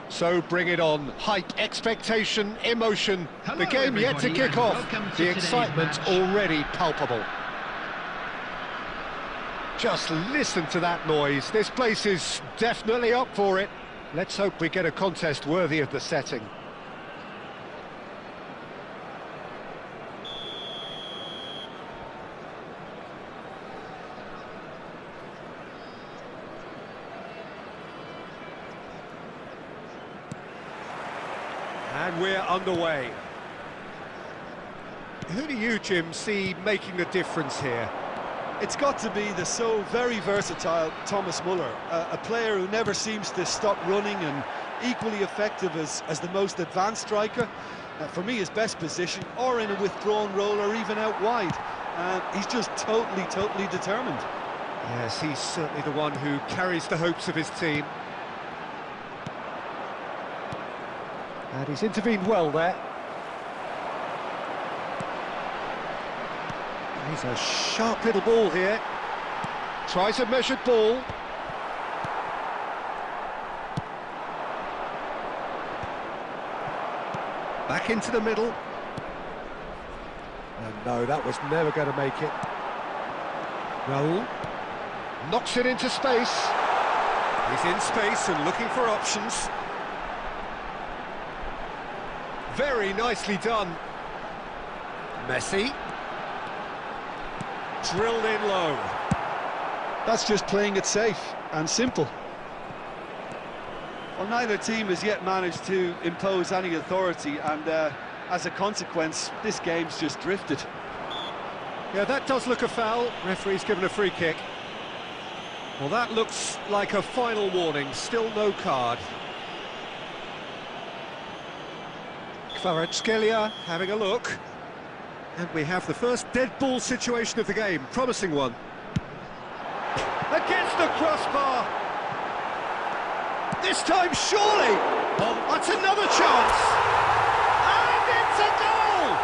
So bring it on. Hype, expectation, emotion. Hello, the game yet to kick off. The excitement already palpable. Just listen to that noise. This place is definitely up for it. Let's hope we get a contest worthy of the setting. And we're underway. Who do you, Jim, see making a difference here? It's got to be the so very versatile Thomas Müller, a player who never seems to stop running and equally effective as the most advanced striker. For me, his best position, or in a withdrawn role, or even out wide. He's just totally determined. Yes, he's certainly the one who carries the hopes of his team. And he's intervened well there. He's a sharp little ball here. Tries a measured ball. Back into the middle. And no, that was never going to make it. Raul knocks it into space. He's in space and looking for options. Very nicely done. Messi. Drilled in low. That's just playing it safe. and simple. Well, neither team has yet managed to impose any authority, and as a consequence, this game's just drifted. Yeah, that does look a foul. Referee's given a free kick. Well, that looks like a final warning. Still no card. Kvaratskhelia having a look. And we have the first dead ball situation of the game. Promising one. Against the crossbar. This time, surely. Oh, that's another chance. And it's a goal!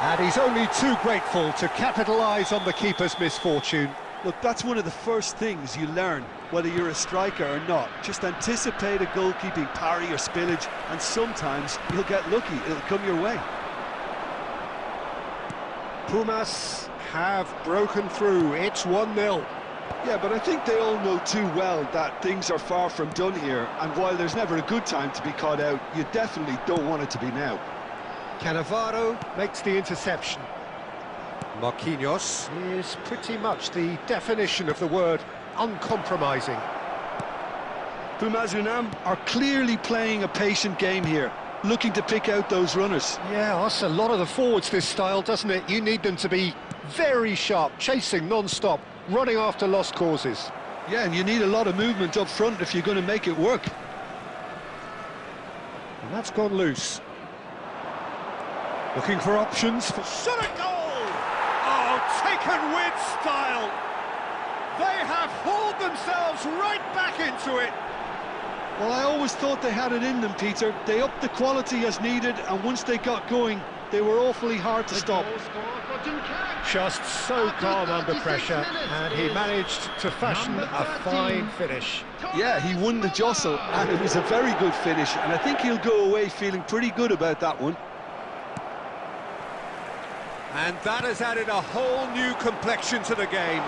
And he's only too grateful to capitalise on the keeper's misfortune. Look, that's one of the first things you learn, whether you're a striker or not. Just anticipate a goalkeeping parry or spillage, and sometimes you'll get lucky. It'll come your way. Pumas have broken through. It's 1-0. Yeah, but I think they all know too well that things are far from done here, and while there's never a good time to be caught out, you definitely don't want it to be now. Cannavaro makes the interception. Marquinhos is pretty much the definition of the word uncompromising. Pumas Unam are clearly playing a patient game here, looking to pick out those runners. Yeah, that's a lot of the forwards, this style, doesn't it? You need them to be very sharp, chasing non-stop, running after lost causes. Yeah, and you need a lot of movement up front if you're going to make it work. And that's gone loose. Looking for options for shot a goal! Oh, taken with style! They have hauled themselves right back into it. Well, I always thought they had it in them, Peter. They upped the quality as needed, and once they got going, they were awfully hard to stop. Just so calm under pressure, and he managed to fashion a fine finish. Yeah, he won the jostle, and it was a very good finish, and I think he'll go away feeling pretty good about that one. And that has added a whole new complexion to the game.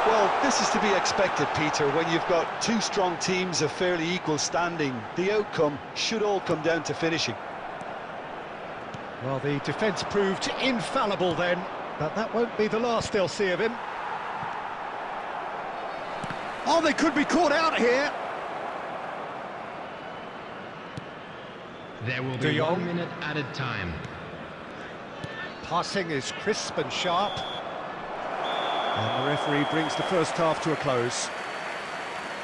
Well, this is to be expected, Peter. When you've got two strong teams of fairly equal standing, the outcome should all come down to finishing. Well, the defence proved infallible then, but that won't be the last they'll see of him. Oh, they could be caught out here. There will be 1 minute added time. Passing is crisp and sharp. And the referee brings the first half to a close.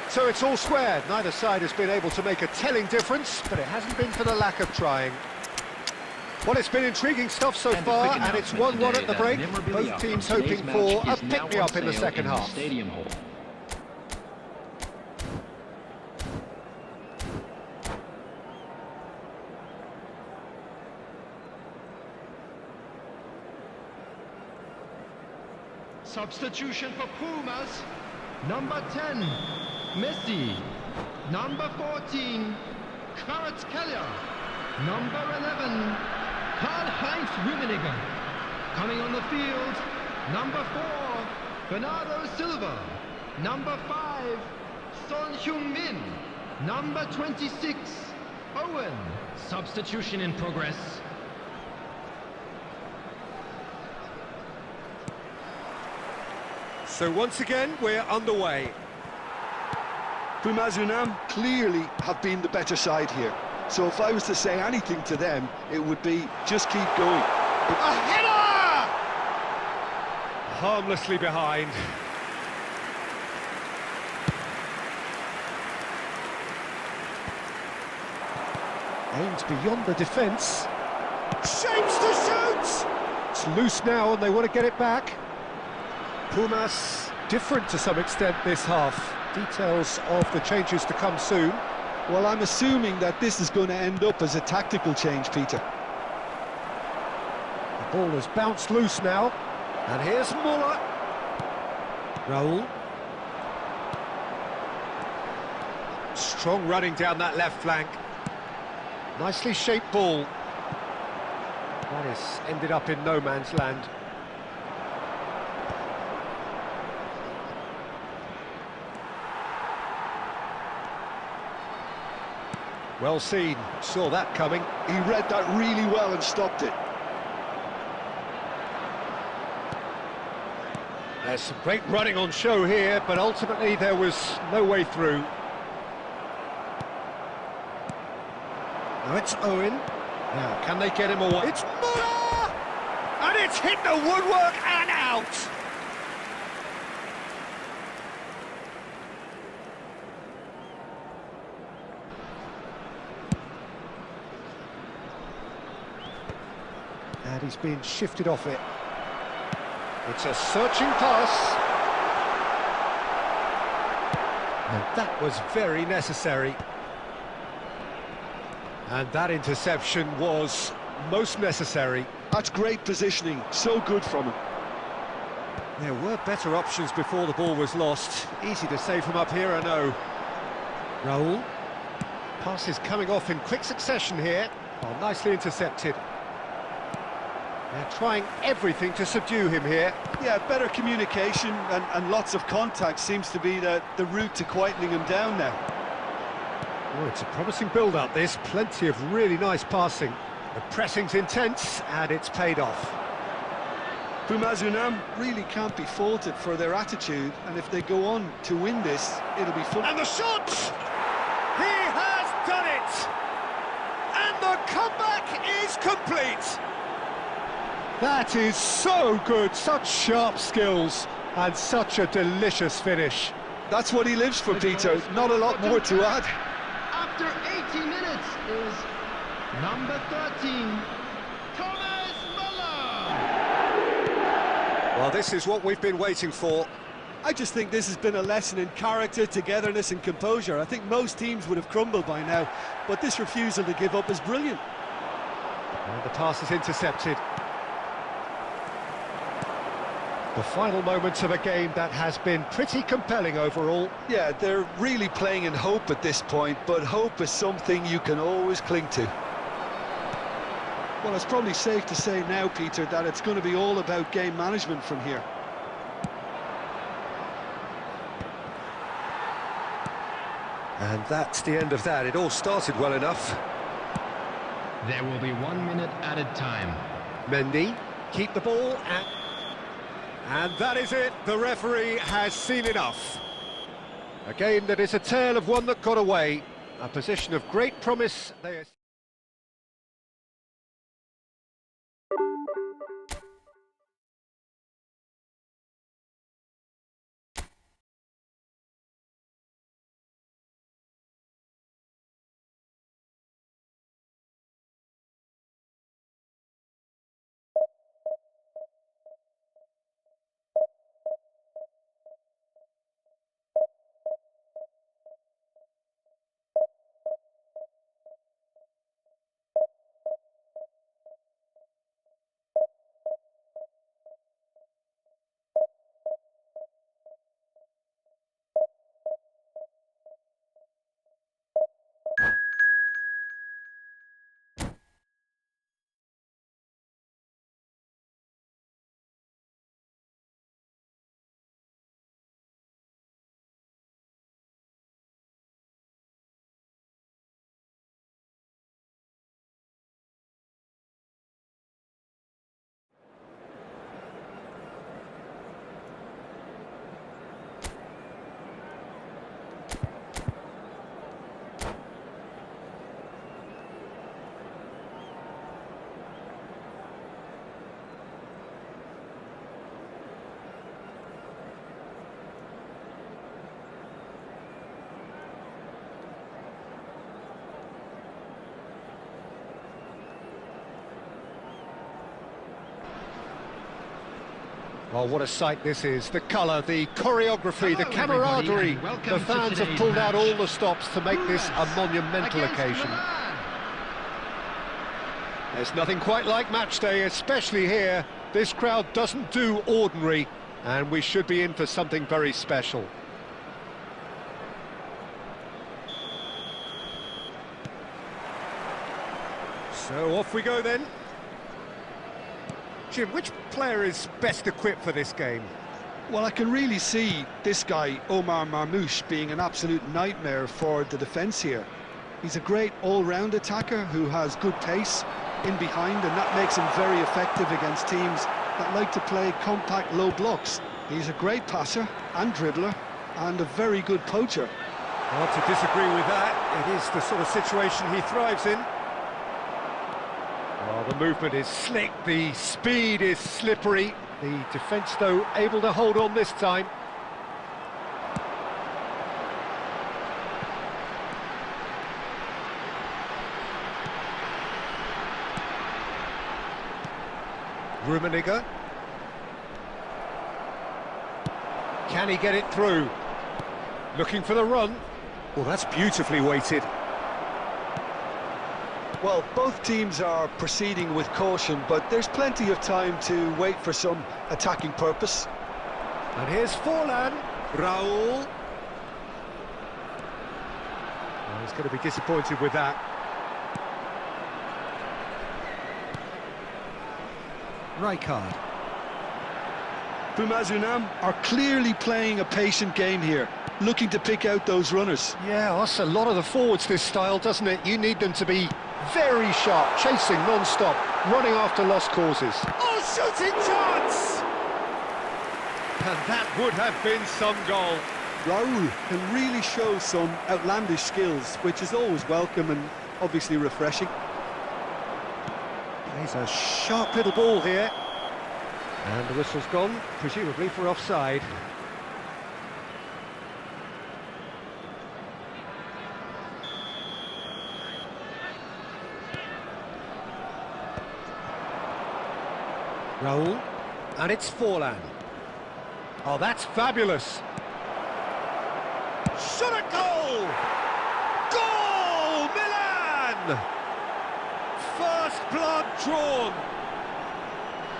So it's all square. Neither side has been able to make a telling difference, but it hasn't been for the lack of trying. Well, it's been intriguing stuff so far, and it's 1-1 at the break. Both teams hoping for a pick-me-up in the second half. Stadium Hall. Substitution for Pumas. Number 10, Messi. Number 14, Kvaratskhelia. Number 11, Karl-Heinz Rummenigge. Coming on the field, number 4, Bernardo Silva. Number 5, Son Heung-min. Number 26, Owen. Substitution in progress. So once again, we're underway. Pumas Unam clearly have been the better side here. So if I was to say anything to them, it would be just keep going. A header! Harmlessly behind. Aims beyond the defence. Shapes to shoot! It's loose now and they want to get it back. Pumas different to some extent this half. Details of the changes to come soon. Well, I'm assuming that this is going to end up as a tactical change, Peter. The ball has bounced loose now. And here's Muller. Raul. Strong running down that left flank. Nicely shaped ball. That has ended up in no man's land. Well seen, saw that coming. He read that really well and stopped it. There's some great running on show here, but ultimately there was no way through. Now it's Owen. Now, can they get him away? It's Muller! And it's hit the woodwork and out! And he's been shifted off it. It's a searching pass. And that was very necessary. And that interception was most necessary. That's great positioning, so good from him. There were better options before the ball was lost. Easy to save from up here, I know. Raul. Pass is coming off in quick succession here. Oh, nicely intercepted. They're trying everything to subdue him here. Yeah, better communication and lots of contact seems to be the route to quietening him down now. Oh, it's a promising build-up, this. Plenty of really nice passing. The pressing's intense, and it's paid off. Pumas Unam really can't be faulted for their attitude, and if they go on to win this, it'll be fun. And the shot! He has done it! And the comeback is complete! That is so good, such sharp skills, and such a delicious finish. That's what he lives for, Peter. Not a lot more to add. After 80 minutes is number 13, Thomas Muller. Well, this is what we've been waiting for. I just think this has been a lesson in character, togetherness and composure. I think most teams would have crumbled by now, but this refusal to give up is brilliant. And the pass is intercepted. The final moments of a game that has been pretty compelling overall. Yeah, they're really playing in hope at this point, but hope is something you can always cling to. Well, it's probably safe to say now, Peter, that it's going to be all about game management from here. And that's the end of that. It all started well enough. There will be 1 minute added time. Mendy, keep the ball and that is it. The referee has seen enough. A game that is a tale of one that got away. A position of great promise. Oh, what a sight this is. The colour, the choreography, the camaraderie. The fans have pulled out all the stops to make this a monumental occasion. There's nothing quite like match day, especially here. This crowd doesn't do ordinary, and we should be in for something very special. So off we go then. Jim, which player is best equipped for this game? Well, I can really see this guy, Omar Marmoush, being an absolute nightmare for the defence here. He's a great all-round attacker who has good pace in behind, and that makes him very effective against teams that like to play compact low blocks. He's a great passer and dribbler and a very good poacher. Hard to disagree with that. It is the sort of situation he thrives in. Well, the movement is slick, the speed is slippery. The defence, though, able to hold on this time. Rummenigge. Can he get it through? Looking for the run. Well, that's beautifully weighted. Well, both teams are proceeding with caution, but there's plenty of time to wait for some attacking purpose. And here's Forlan. Raul. Well, he's going to be disappointed with that. Rijkaard. Bumazunam are clearly playing a patient game here, looking to pick out those runners. Yeah, that's a lot of the forwards, this style, doesn't it? You need them to be very sharp, chasing non-stop, running after lost causes. Oh, shooting chance! And that would have been some goal. Raul can really show some outlandish skills, which is always welcome and obviously refreshing. Plays a sharp little ball here. And the whistle's gone, presumably for offside. Raul, and it's Forlan. Oh, that's fabulous. Shot a goal! Goal! Milan! First blood drawn.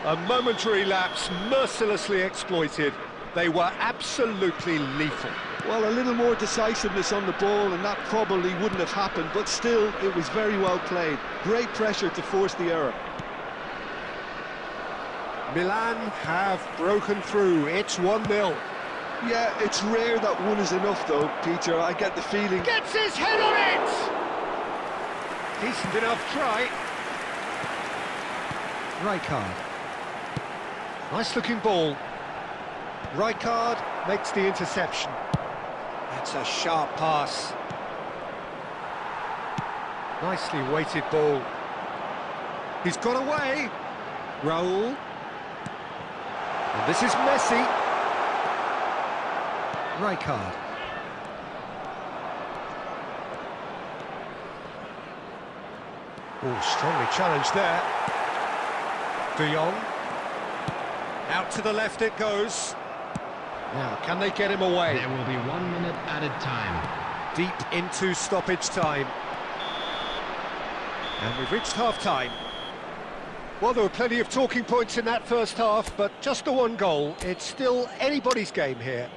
A momentary lapse, mercilessly exploited. They were absolutely lethal. Well, a little more decisiveness on the ball and that probably wouldn't have happened, but still, it was very well played. Great pressure to force the error. Milan have broken through. It's 1-0. Yeah, it's rare that one is enough, though, Peter. I get the feeling... Gets his head on it! Decent enough try. Rijkaard. Nice-looking ball. Rijkaard makes the interception. That's a sharp pass. Nicely weighted ball. He's got away. Raul. And this is Messi. Rijkaard. Oh, strongly challenged there. De Jong. Out to the left it goes. Now, can they get him away? There will be 1 minute added time. Deep into stoppage time. And we've reached half-time. Well, there were plenty of talking points in that first half, but just the one goal. It's still anybody's game here.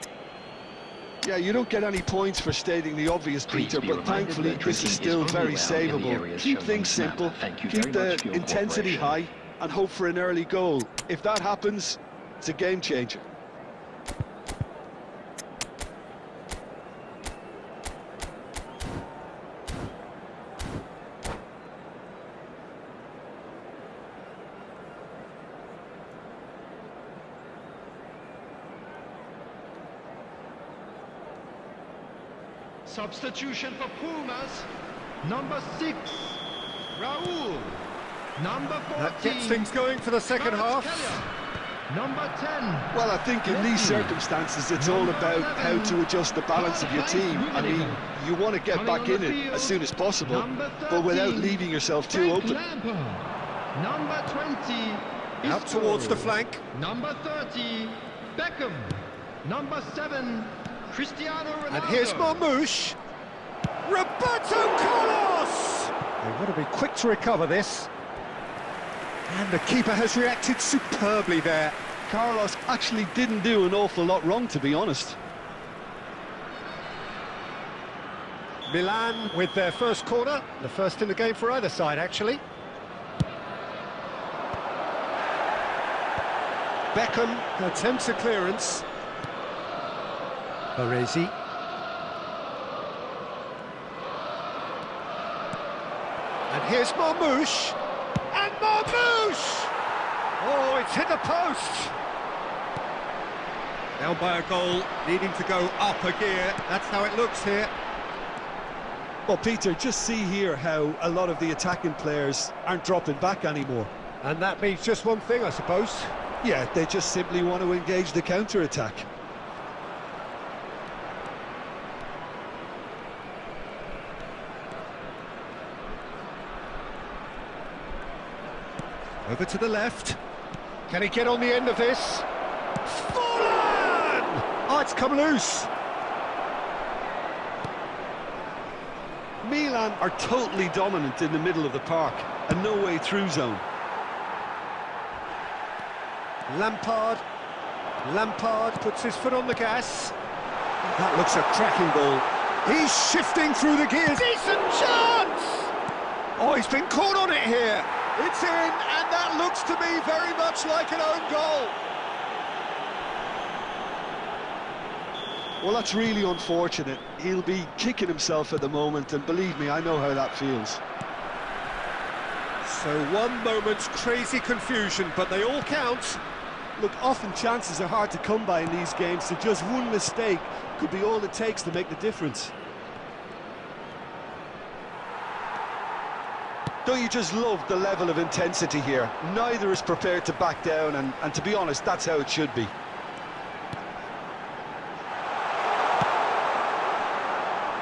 Yeah, you don't get any points for stating the obvious, Peter, but thankfully this is still very savable. Keep things simple, keep the intensity high, and hope for an early goal. If that happens, it's a game changer. Substitution for Pumas, number 6, Raul. Number 14. That gets things going for the second half. Number 10. Well, I think in these circumstances it's all about how to adjust the balance of your team. I mean, you want to get back in it as soon as possible, but without leaving yourself too open. Number 20. Out towards the flank. Number 30. Beckham. Number 7. Cristiano Ronaldo. And here's Marmouche. Roberto Carlos! They want to be quick to recover this. And the keeper has reacted superbly there. Carlos actually didn't do an awful lot wrong, to be honest. Milan with their first corner. The first in the game for either side, actually. Beckham attempts a clearance. Baresi. And here's Marmouche. And Marmouche! Oh, it's hit the post. Down by a goal, needing to go up a gear. That's how it looks here. Well, Peter, just see here how a lot of the attacking players aren't dropping back anymore. And that means just one thing, I suppose. Yeah, they just simply want to engage the counter-attack. Over to the left. Can he get on the end of this? Fallen! Oh, it's come loose. Milan are totally dominant in the middle of the park, a no-way through zone. Lampard puts his foot on the gas. That looks a cracking ball. He's shifting through the gears. Decent chance! Oh, he's been caught on it here. It's in, and that looks to me very much like an own goal. Well, that's really unfortunate. He'll be kicking himself at the moment, and believe me, I know how that feels. So one moment's crazy confusion, but they all count. Look, often chances are hard to come by in these games, so just one mistake could be all it takes to make the difference. Don't you just love the level of intensity here? Neither is prepared to back down, and to be honest, that's how it should be.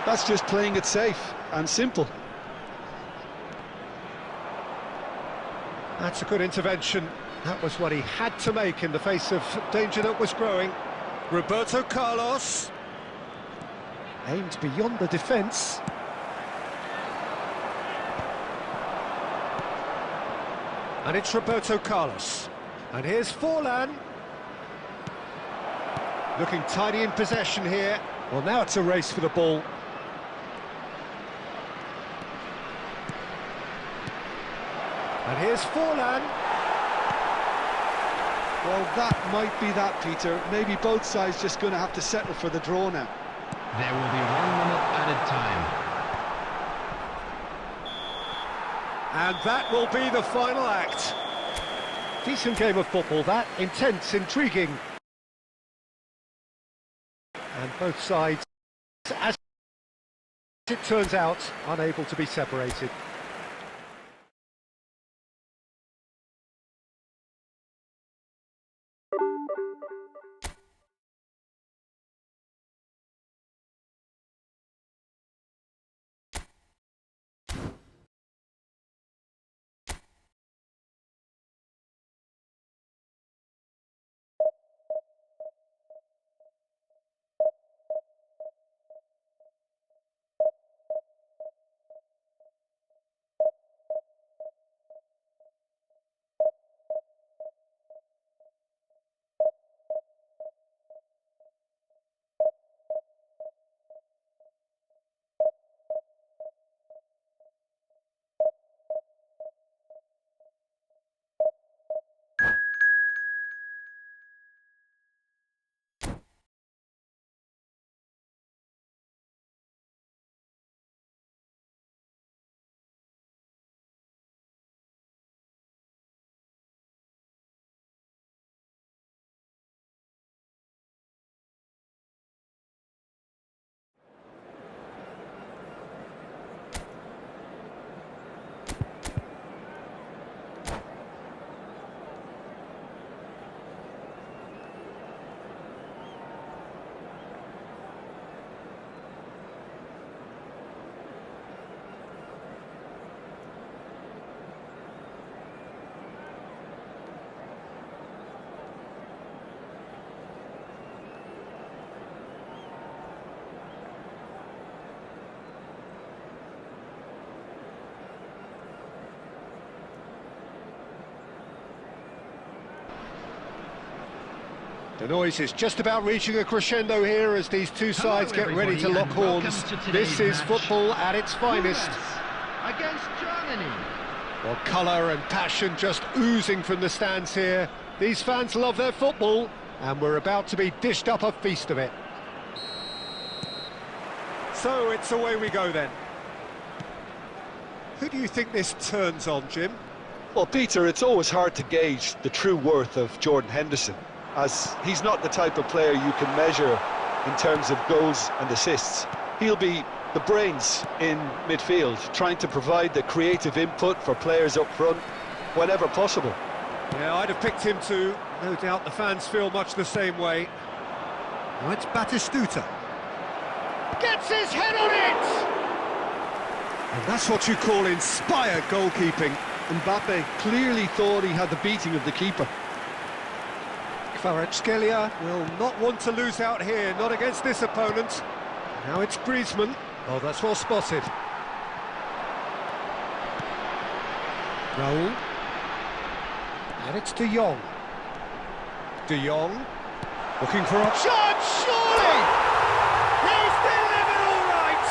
That's just playing it safe and simple. That's a good intervention. That was what he had to make in the face of danger that was growing. Roberto Carlos aimed beyond the defence. And it's Roberto Carlos. And here's Forlan. Looking tidy in possession here. Well, now it's a race for the ball. And here's Forlan. Well, that might be that, Peter. Maybe both sides just going to have to settle for the draw now. There will be 1 minute added time. And that will be the final act. Decent game of football, that. Intense, intriguing. And both sides, as it turns out, unable to be separated. The noise is just about reaching a crescendo here as these two sides get ready to lock horns. This is football at its finest. Against Germany. Well, colour and passion just oozing from the stands here. These fans love their football, and we're about to be dished up a feast of it. So it's away we go then. Who do you think this turns on, Jim? Well, Peter, it's always hard to gauge the true worth of Jordan Henderson. as he's not the type of player you can measure in terms of goals and assists. He'll be the brains in midfield, trying to provide the creative input for players up front whenever possible. Yeah, I'd have picked him too. No doubt the fans feel much the same way. Now it's Batistuta. Gets his head on it! And that's what you call inspired goalkeeping. Mbappe clearly thought he had the beating of the keeper. Kvaratskhelia will not want to lose out here, not against this opponent. Now it's Griezmann. Oh, that's well spotted. Raul. And it's De Jong. De Jong. Looking for a shot, surely! He's delivered all right!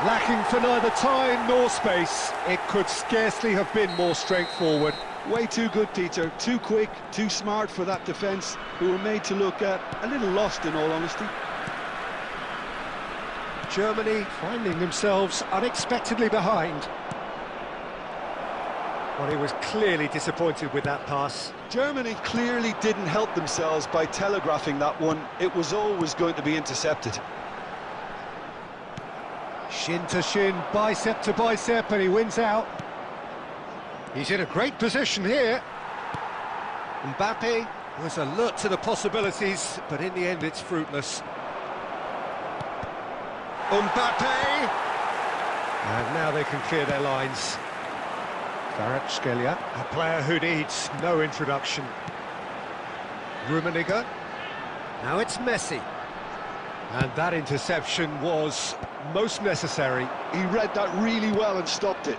Lacking for neither time nor space. It could scarcely have been more straightforward. Way too good, Peter. Too quick, too smart for that defence, who were made to look a little lost, in all honesty. Germany finding themselves unexpectedly behind. Well, he was clearly disappointed with that pass. Germany clearly didn't help themselves by telegraphing that one. It was always going to be intercepted. Shin to shin, bicep to bicep, and he wins out. He's in a great position here. Mbappe was alert to the possibilities, but in the end it's fruitless. Mbappe! And now they can clear their lines. Kvaratskhelia, a player who needs no introduction. Rummenigge. Now it's Messi. And that interception was most necessary. He read that really well and stopped it.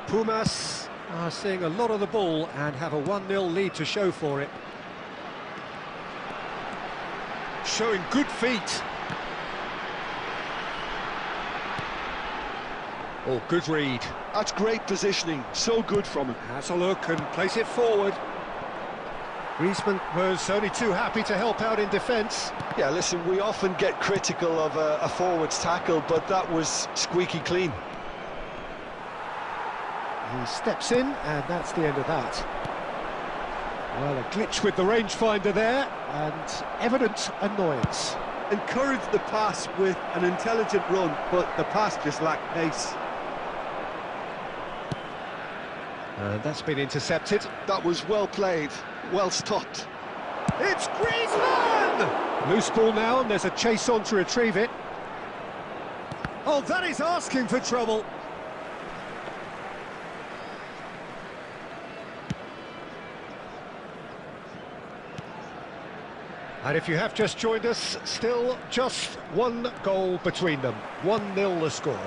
Pumas are seeing a lot of the ball and have a 1-0 lead to show for it. Showing good feet. Oh, good read. That's great positioning, so good from him. Has a look and plays it forward. Griezmann was only too happy to help out in defence. Yeah, listen, we often get critical of a forward's tackle, but that was squeaky clean. He steps in, and that's the end of that. Well, a glitch with the rangefinder there, and evident annoyance. Encouraged the pass with an intelligent run, but the pass just lacked pace. And that's been intercepted. That was well played, well stopped. It's Griezmann! Loose ball now, and there's a chase on to retrieve it. Oh, that is asking for trouble. And if you have just joined us, still just one goal between them. 1-0 the score.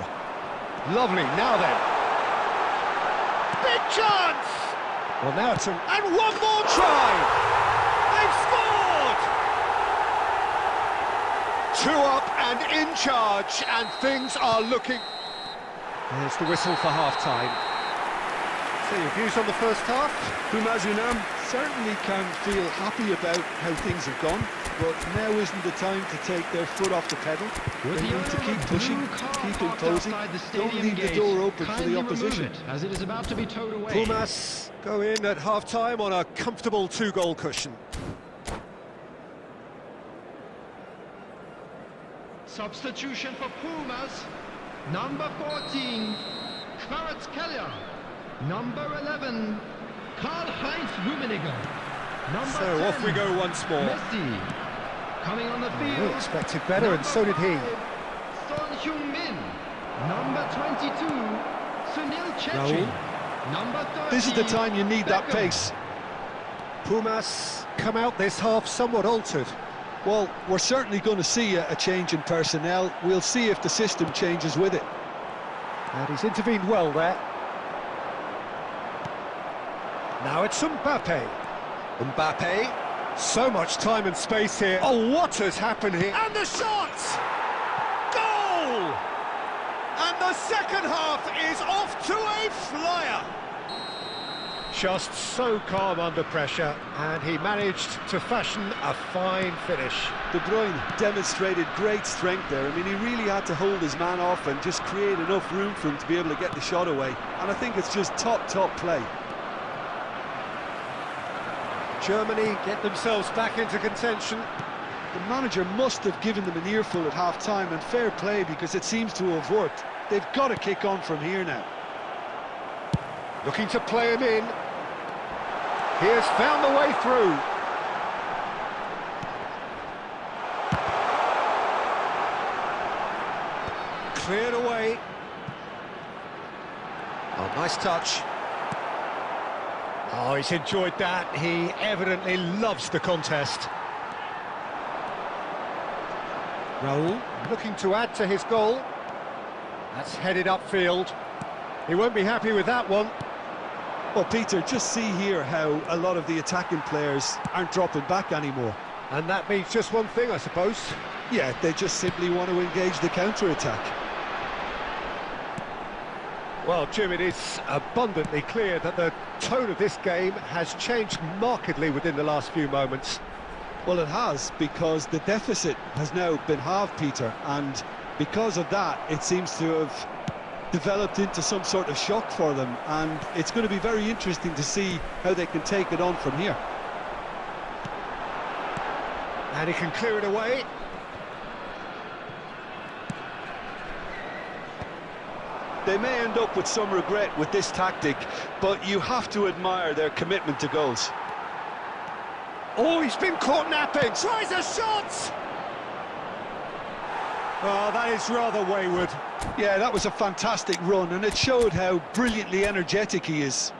Lovely, now then. Big chance! Well, now it's and one more try! They've scored! 2 up and in charge, and things are looking... There's the whistle for half-time. So your views on the first half? Pumas certainly can feel happy about how things have gone, but now isn't the time to take their foot off the pedal. They need to keep pushing, keep imposing, don't leave the door open for the opposition. As it is about to be towed away. Pumas go in at half-time on a comfortable 2-goal cushion. Substitution for Pumas. Number 14, Kvaratskhelia. Number 11, Karl-Heinz Rummenigge. Number So 10, off we go once more. Messi. Coming on the field. We expected better, and so did he. Son Heung-min. Number 22, Sunil Chetri. Number 13, This is the time you need that Beckham. pace. Pumas come out this half somewhat altered. Well, we're certainly going to see a change in personnel. We'll see if the system changes with it. And he's intervened well there. Now it's Mbappe. Mbappe. So much time and space here. Oh, what has happened here? And the shot! Goal! And the second half is off to a flyer. Just so calm under pressure, and he managed to fashion a fine finish. De Bruyne demonstrated great strength there. I mean, he really had to hold his man off and just create enough room for him to be able to get the shot away. And I think it's just top play. Germany get themselves back into contention. The manager must have given them an earful at half-time, and fair play, because it seems to have worked. They've got to kick on from here now. Looking to play him in. He has found the way through. Cleared away. Oh, nice touch. Oh, he's enjoyed that. He evidently loves the contest. Raul looking to add to his goal. That's headed upfield. He won't be happy with that one. Well, Peter, just see here how a lot of the attacking players aren't dropping back anymore. And that means just one thing, I suppose. Yeah, they just simply want to engage the counter-attack. Well, Jim, it is abundantly clear that the tone of this game has changed markedly within the last few moments. Well, it has, because the deficit has now been halved, Peter, and because of that, it seems to have developed into some sort of shock for them, and it's going to be very interesting to see how they can take it on from here. And he can clear it away. They may end up with some regret with this tactic, but you have to admire their commitment to goals. Oh, he's been caught napping. Tries a shot! Oh, that is rather wayward. Yeah, that was a fantastic run, and it showed how brilliantly energetic he is.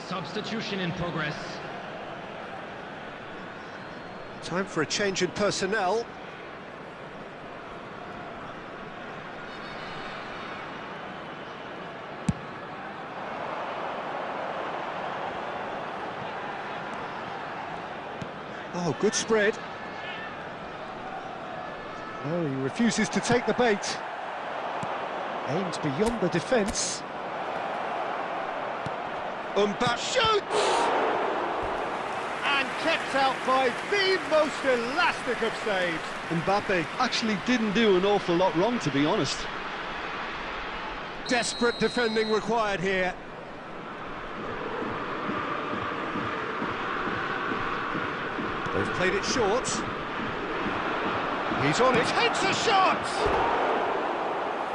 Substitution in progress. Time for a change in personnel. Oh, good spread. No, he refuses to take the bait. Aimed beyond the defence. Mbappe shoots! And kept out by the most elastic of saves. Mbappe actually didn't do an awful lot wrong, to be honest. Desperate defending required here. They've played it short. He's on it, takes a shot!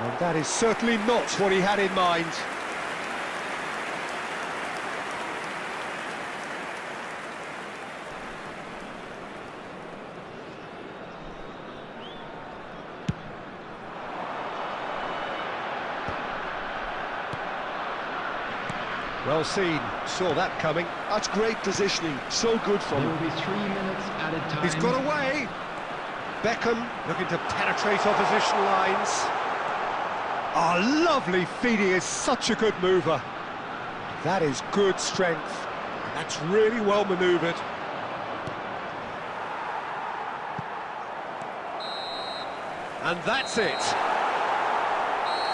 And that is certainly not what he had in mind. Well seen, saw that coming. That's great positioning, so good from There will him. be 3 minutes added time. He's got away. Beckham looking to penetrate opposition lines. Oh, lovely feed, he is such a good mover. That is good strength. That's really well manoeuvred. And that's it.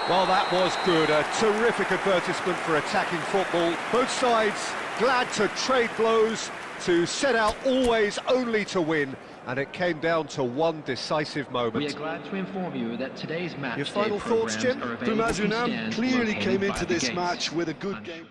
Well, that was good. A terrific advertisement for attacking football. Both sides glad to trade blows, to set out always only to win. And it came down to one decisive moment. We are glad to inform you that today's match Your final thoughts, Jim? Dumazunam clearly came into this match with a good game.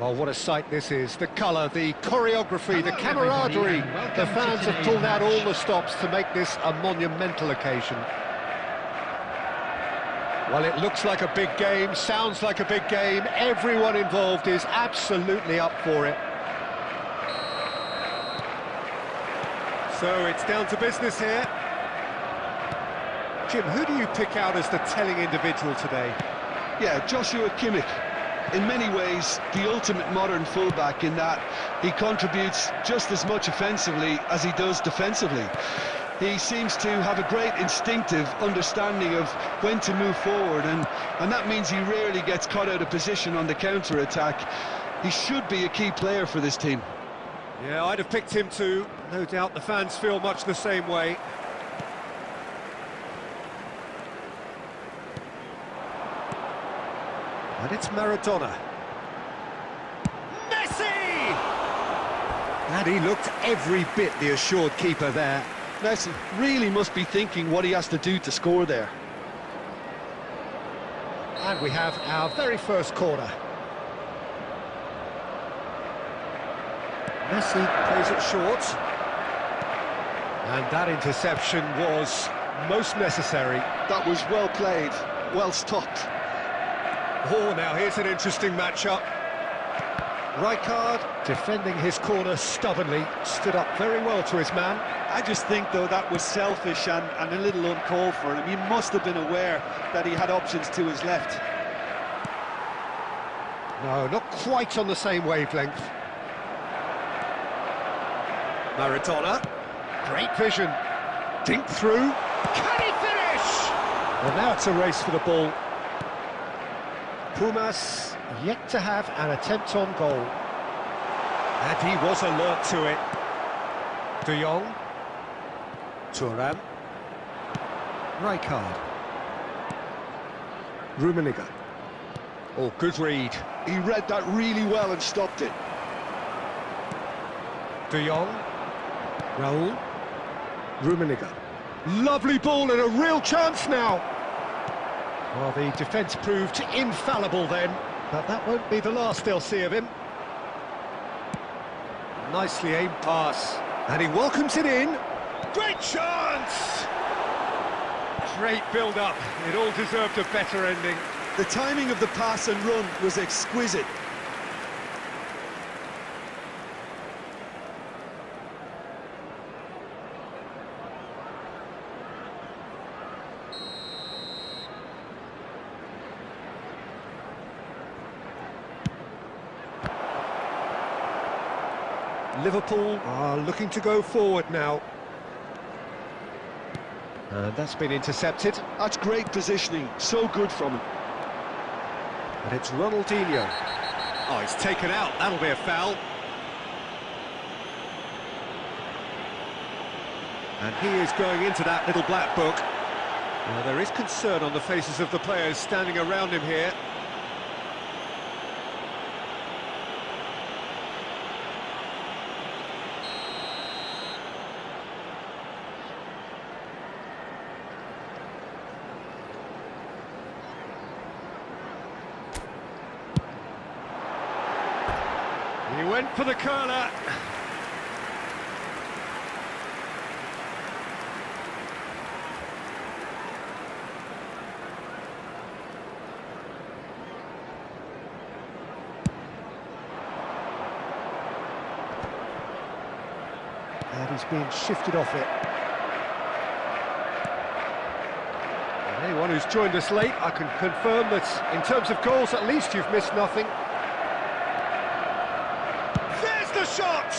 Well, what a sight this is. The colour, the choreography, the Hello, camaraderie. everybody, and welcome The to fans have today's pulled out match. all the stops to make this a monumental occasion. Well, it looks like a big game, sounds like a big game. Everyone involved is absolutely up for it. So it's down to business here. Jim, who do you pick out as the telling individual today? Yeah, Joshua Kimmich. In many ways, the ultimate modern fullback in that he contributes just as much offensively as he does defensively. He seems to have a great instinctive understanding of when to move forward, and that means he rarely gets caught out of position on the counter-attack. He should be a key player for this team. Yeah, I'd have picked him too. No doubt the fans feel much the same way. And it's Maradona. Messi! And he looked every bit the assured keeper there. Messi really must be thinking what he has to do to score there. And we have our very first corner. Messi plays it short. And that interception was most necessary. That was well played, well stopped. Oh, now here's an interesting matchup. Rijkaard, defending his corner stubbornly, stood up very well to his man. I just think, though, that was selfish and a little uncalled for him. He must have been aware that he had options to his left. No, not quite on the same wavelength. Maradona, great vision. Dink through. Can he finish? Well, now it's a race for the ball. Pumas yet to have an attempt on goal. And he was alert to it. De Jong. Thuram. Rijkaard. Rummenigge. Oh, good read. He read that really well and stopped it. De Jong. Raul. Rummenigge. Lovely ball and a real chance now. Well, the defence proved infallible then, but that won't be the last they'll see of him. Nicely aimed pass, and he welcomes it in. Great chance! Great build-up. It all deserved a better ending. The timing of the pass and run was exquisite. Liverpool are looking to go forward now. And that's been intercepted. That's great positioning, so good from him. And it's Ronaldinho. Oh, he's taken out. That'll be a foul. And he is going into that little black book. Well, there is concern on the faces of the players standing around him here. He went for the curler. And he's being shifted off it. And anyone who's joined us late, I can confirm that in terms of goals, at least you've missed nothing. The shot!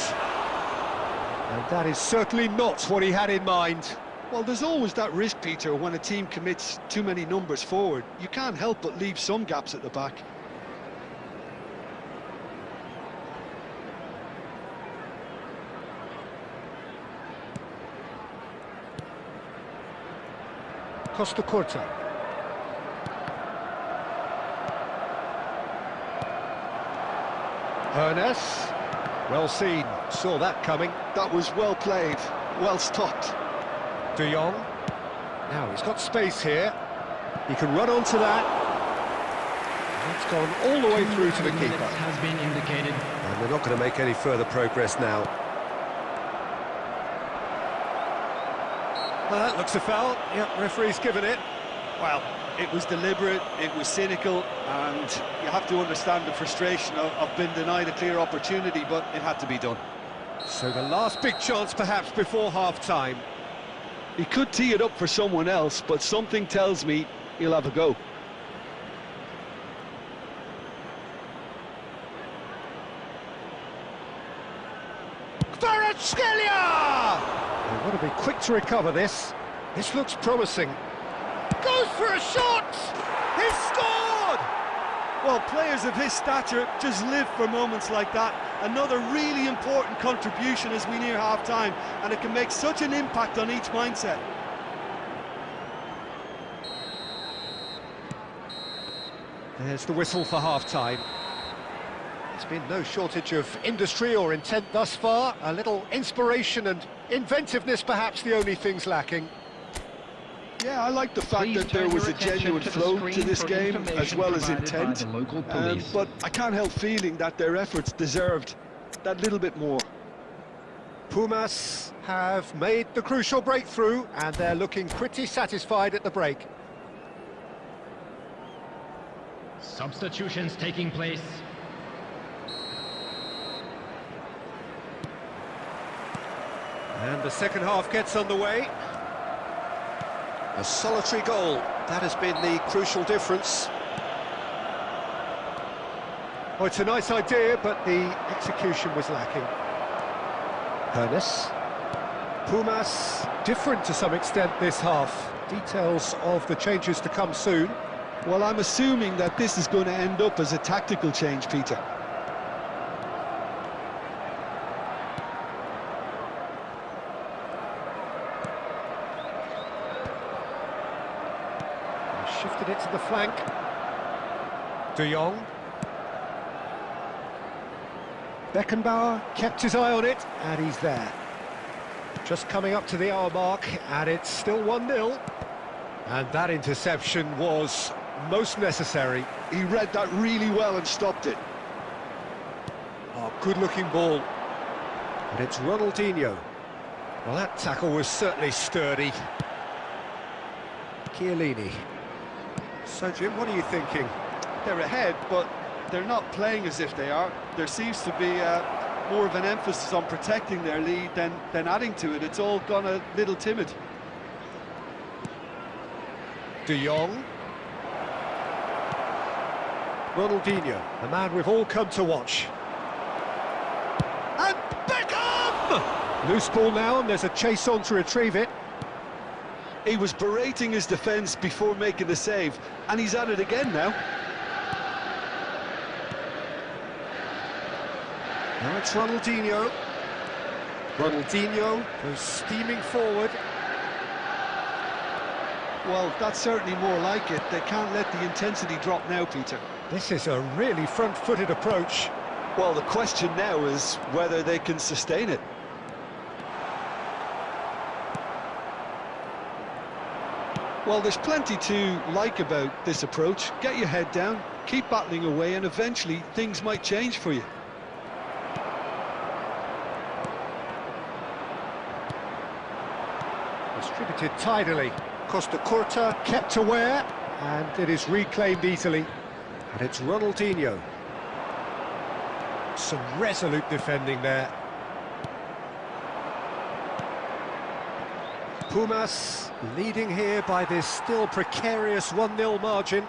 And that is certainly not what he had in mind. Well, there's always that risk, Peter, when a team commits too many numbers forward. You can't help but leave some gaps at the back. Costa Curta. Ernest. Well seen, saw that coming. That was well played, well stopped. De Jong. Now he's got space here. He can run onto that. It's gone all the way through to the 2 keeper. minutes has been indicated. And they're not going to make any further progress now. Well, that looks a foul. Yep, referee's given it. Well, it was deliberate, it was cynical, and you have to understand the frustration of being denied a clear opportunity, but it had to be done. So the last big chance perhaps before half-time. He could tee it up for someone else, but something tells me he'll have a go. Kvaratskhelia! They want to be quick to recover this. This looks promising. Goes for a shot! He's scored! Well, players of his stature just live for moments like that. Another really important contribution as we near half-time, and it can make such an impact on each mindset. There's the whistle for half-time. There's been no shortage of industry or intent thus far. A little inspiration and inventiveness perhaps the only things lacking. Yeah, I like the fact Please that there turn was your a genuine attention to the flow screen to this for game, as information well as provided by intent. the local police. But I can't help feeling that their efforts deserved that little bit more. Pumas have made the crucial breakthrough and they're looking pretty satisfied at the break. Substitutions taking place. And the second half gets underway. A solitary goal, that has been the crucial difference. Oh, it's a nice idea, but the execution was lacking. Hernes. Pumas, different to some extent this half. Details of the changes to come soon. Well, I'm assuming that this is going to end up as a tactical change, Peter. Shifted it to the flank. De Jong. Beckenbauer kept his eye on it, and he's there. Just coming up to the hour mark, and it's still 1-0. And that interception was most necessary. He read that really well and stopped it. Oh, good-looking ball. And it's Ronaldinho. Well, that tackle was certainly sturdy. Chiellini. So, Jim, what are you thinking? They're ahead, but they're not playing as if they are. There seems to be more of an emphasis on protecting their lead than adding to it. It's all gone a little timid. De Jong. Ronaldinho, the man we've all come to watch. And Beckham! Loose ball now, and there's a chase on to retrieve it. He was berating his defence before making the save, and he's at it again now. Now it's Ronaldinho. Ronaldinho goes steaming forward. Well, that's certainly more like it. They can't let the intensity drop now, Peter. This is a really front-footed approach. Well, the question now is whether they can sustain it. Well, there's plenty to like about this approach. Get your head down, keep battling away, and eventually things might change for you. Distributed tidily. Costa Curta kept aware, and it is reclaimed easily. And it's Ronaldinho. Some resolute defending there. Pumas leading here by this still precarious 1-0 margin.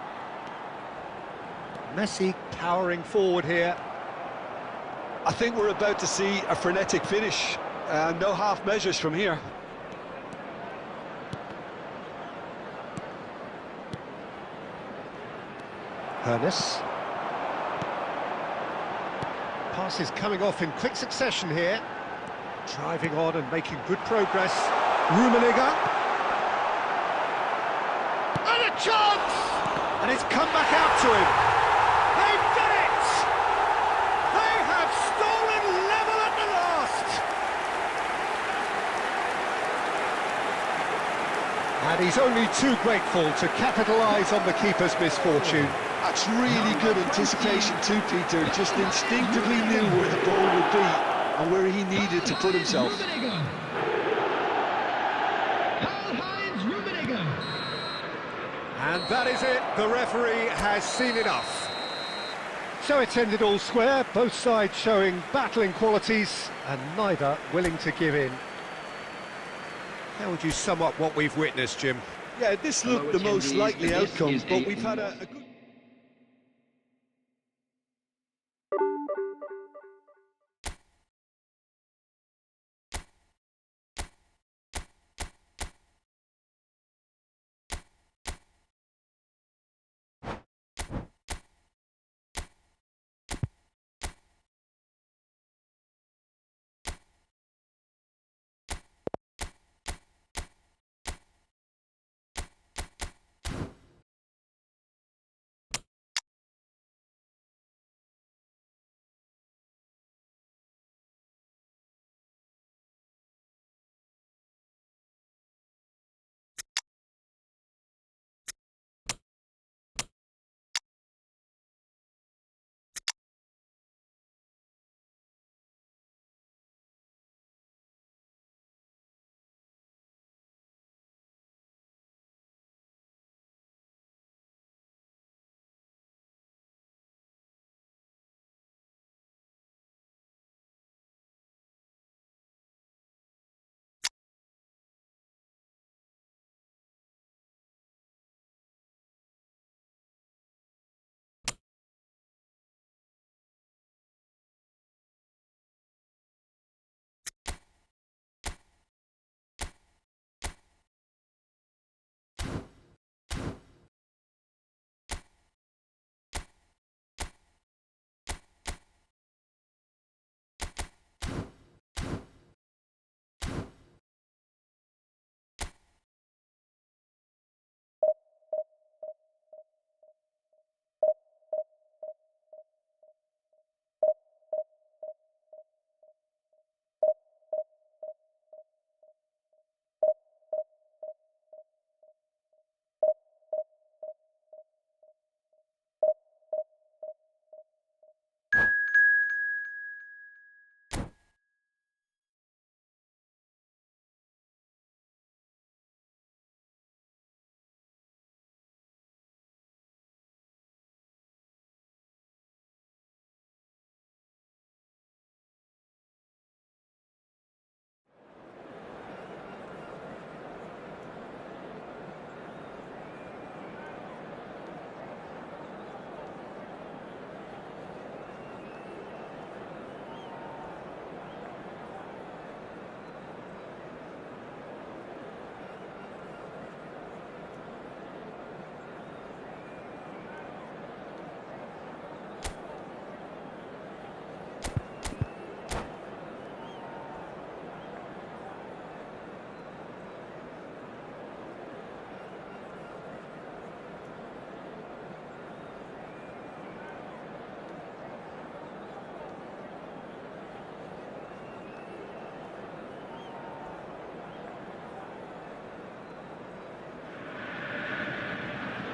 Messi powering forward here. I think we're about to see a frenetic finish. No half measures from here. Hernes. Passes coming off in quick succession here. Driving on and making good progress. Rummenigge. And a chance! And it's come back out to him. They've done it! They have stolen level at the last! And he's only too grateful to capitalise on the keeper's misfortune. That's really good anticipation too, Peter. Just instinctively knew where the ball would be and where he needed to put himself. And that is it. The referee has seen enough. So it's ended all square, both sides showing battling qualities and neither willing to give in. How would you sum up what we've witnessed, Jim? Yeah, this looked the most likely outcome, but we've had a good...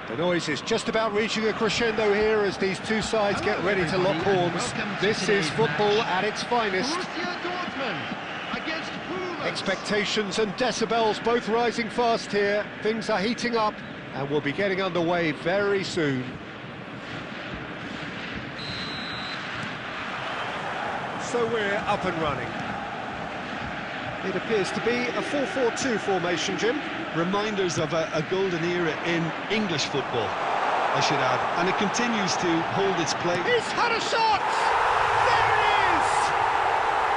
The noise is just about reaching a crescendo here as these two sides get ready to lock horns. This is football at its finest. Expectations and decibels both rising fast here. Things are heating up and we'll be getting underway very soon. So we're up and running. It appears to be a 4-4-2 formation, Jim. Reminders of a golden era in English football, I should add. And it continues to hold its place. He's had a shot! There it is!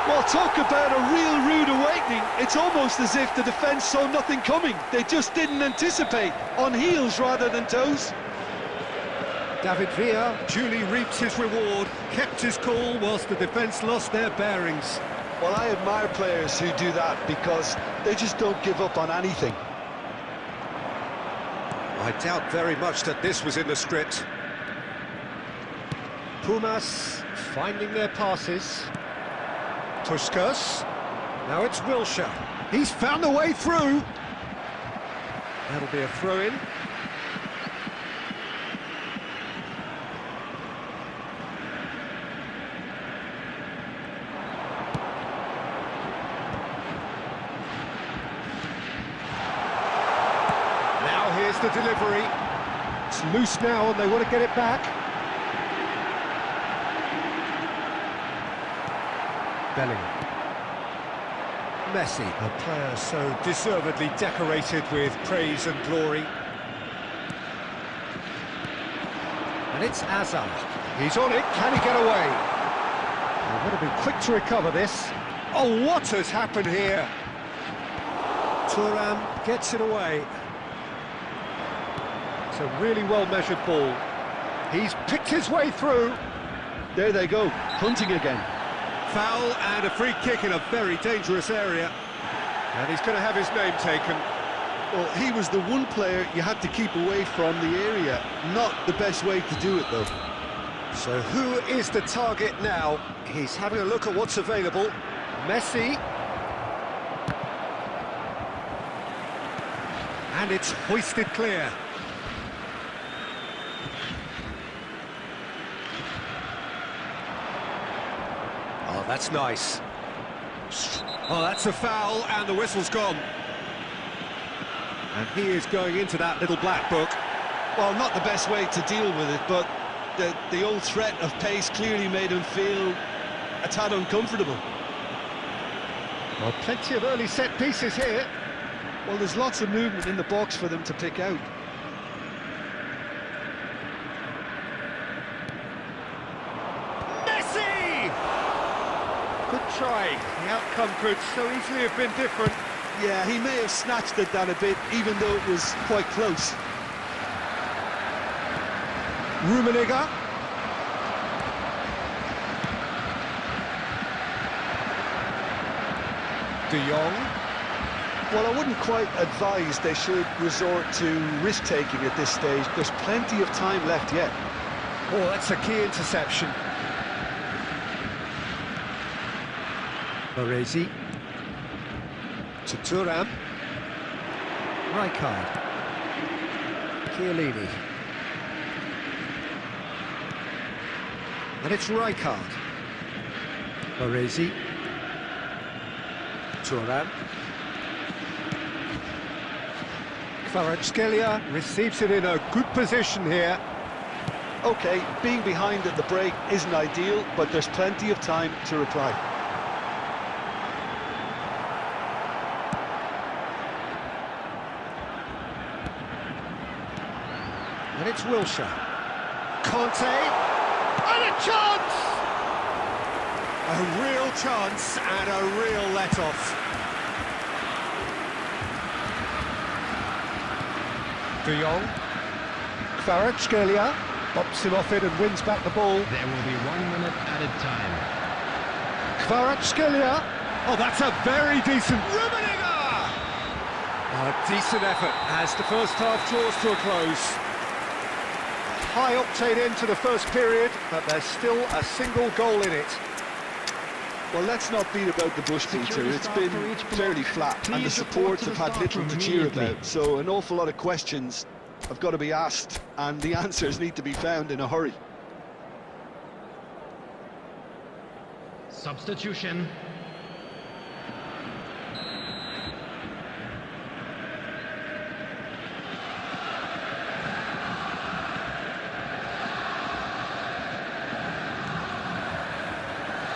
Well, talk about a real rude awakening. It's almost as if the defence saw nothing coming. They just didn't anticipate, on heels rather than toes. David Villa duly reaps his reward, kept his cool whilst the defence lost their bearings. Well, I admire players who do that because they just don't give up on anything. I doubt very much that this was in the script. Pumas finding their passes. Tuskas. Now it's Wilshere. He's found a way through. That'll be a throw-in. the delivery. It's loose now and they want to get it back. Bellingham. Messi, a player so deservedly decorated with praise and glory. And it's Hazard. He's on it, can he get away? They would have been quick to recover this. Oh, what has happened here? Thuram gets it away. It's a really well-measured ball. He's picked his way through. There they go, hunting again. Foul and a free kick in a very dangerous area. And he's going to have his name taken. Well, he was the one player you had to keep away from the area. Not the best way to do it, though. So who is the target now? He's having a look at what's available. Messi. And it's hoisted clear. Oh, that's nice. Oh, that's a foul, and the whistle's gone. And he is going into that little black book. Well, not the best way to deal with it, but the old threat of pace clearly made him feel a tad uncomfortable. Well, plenty of early set pieces here. Well, there's lots of movement in the box for them to pick out. Messi! Good try. The outcome could so easily have been different. Yeah, he may have snatched at that a bit, even though it was quite close. Rummenigge. De Jong. Well, I wouldn't quite advise they should resort to risk-taking at this stage. There's plenty of time left yet. Oh, that's a key interception. Baresi. To Thuram. Rijkaard. Chiellini. And it's Rijkaard. Baresi. Thuram. Kvaratskhelia receives it in a good position here. OK, being behind at the break isn't ideal, but there's plenty of time to reply. And it's Wilshere. Conte. And a chance! A real chance and a real let-off. De Jong. Kvaratskhelia bops him off it and wins back the ball. There will be 1 minute added time. Kvaratskhelia. Oh, that's a very decent... Rummenigge! A decent effort as the first half draws to a close. High octane end to the first period, but there's still a single goal in it. Well, let's not beat about the bush, Peter. It's been fairly flat, and the supports have had little to cheer about. So an awful lot of questions have got to be asked, and the answers need to be found in a hurry. Substitution.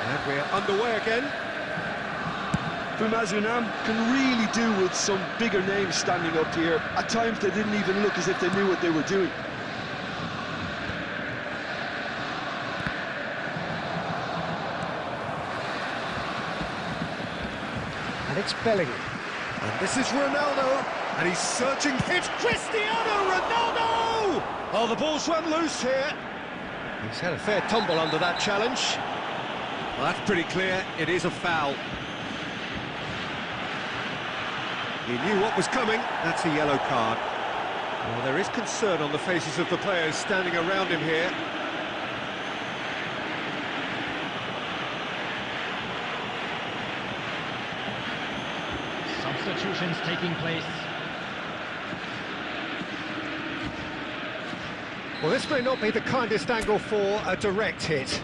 And we're underway again. Bumazunam can really do with some bigger names standing up here. At times they didn't even look as if they knew what they were doing. And it's Bellingham. And this is Ronaldo. And he's searching. It's Cristiano Ronaldo! Oh, the ball's run loose here. He's had a fair tumble under that challenge. Well, that's pretty clear. It is a foul. He knew what was coming. That's a yellow card. Well, there is concern on the faces of the players standing around him here. Substitutions taking place. Well, this may not be the kindest angle for a direct hit.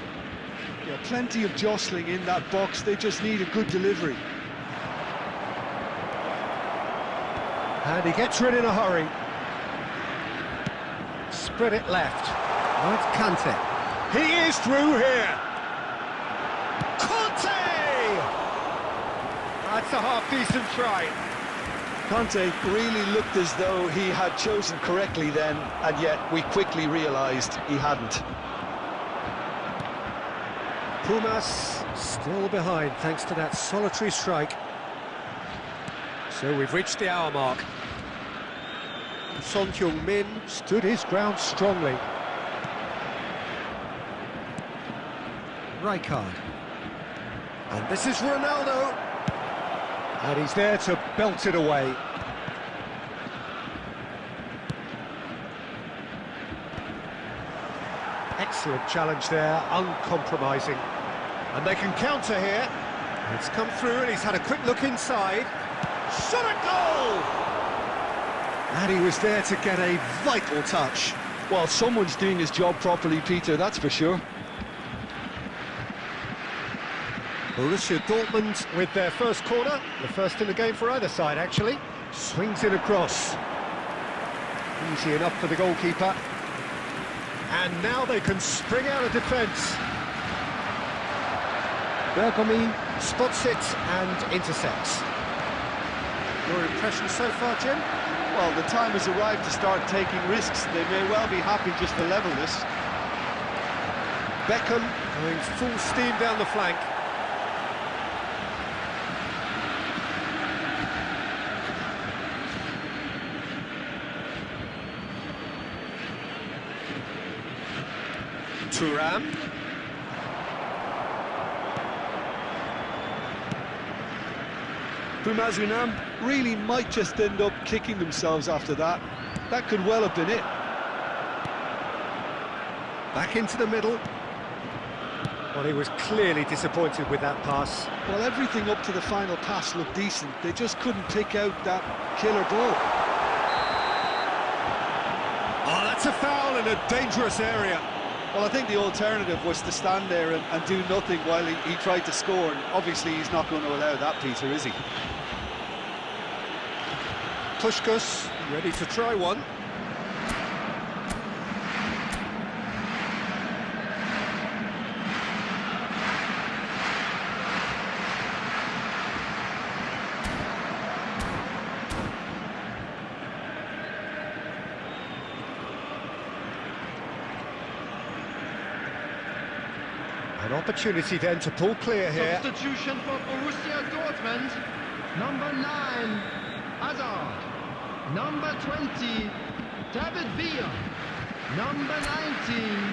Yeah, plenty of jostling in that box. They just need a good delivery. And he gets rid in a hurry. spread it left. Now it's Kante. He is through here. Kante! That's a half-decent try. Conte really looked as though he had chosen correctly then, and yet we quickly realised he hadn't. Pumas still behind thanks to that solitary strike. So we've reached the hour mark. Son Heung-min stood his ground strongly. Rijkaard. And this is Ronaldo. And he's there to belt it away. Excellent challenge there, uncompromising. And they can counter here. It's come through and he's had a quick look inside. Shot at goal! And he was there to get a vital touch. Well, someone's doing his job properly, Peter, that's for sure. Borussia Dortmund with their first corner, the first in the game for either side actually. Swings it across. Easy enough for the goalkeeper. And now they can spring out of defence. Bergomi spots it and intercepts. Your impression so far, Jim? Well, the time has arrived to start taking risks. They may well be happy just to level this. Beckham going full steam down the flank. Thuram. Pumas Unam really might just end up kicking themselves after that. That could well have been it. Back into the middle. Well, he was clearly disappointed with that pass. Well, everything up to the final pass looked decent. They just couldn't pick out that killer ball. Oh, that's a foul in a dangerous area. Well, I think the alternative was to stand there and do nothing while he tried to score. And obviously, he's not going to allow that, Peter, is he? Puskás ready to try one. An opportunity then to pull clear here. Substitution for Borussia Dortmund. Number 9, Hazard. Number 20, David Villa. Number 19,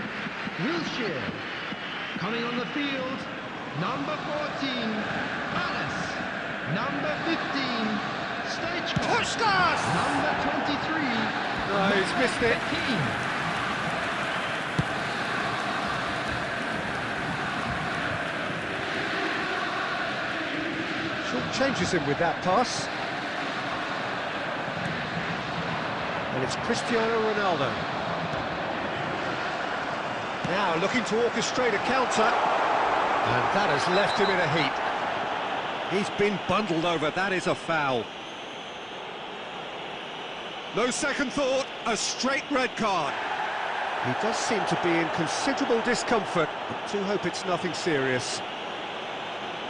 Wilshere. Coming on the field, number 14, Alice. Number 15, Stoichkov. Puskás! Number 23, No, he's missed it. Keane. Changes him with that pass. And it's Cristiano Ronaldo. Now looking to orchestrate a counter. And that has left him in a heap. He's been bundled over, that is a foul. No second thought, a straight red card. He does seem to be in considerable discomfort, but do hope it's nothing serious.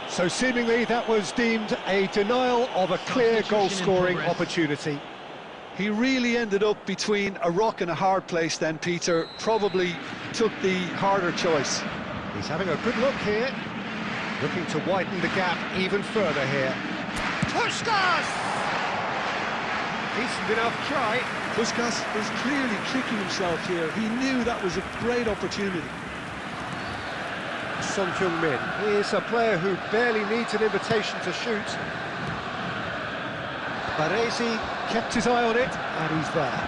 So seemingly that was deemed a denial of a clear goal-scoring opportunity. He really ended up between a rock and a hard place then, Peter. Probably took the harder choice. He's having a good look here. Looking to widen the gap even further here. Puskás! Decent enough try. Puskás is clearly kicking himself here. He knew that was a great opportunity. Son Heung-min is a player who barely needs an invitation to shoot. Baresi kept his eye on it, and he's there.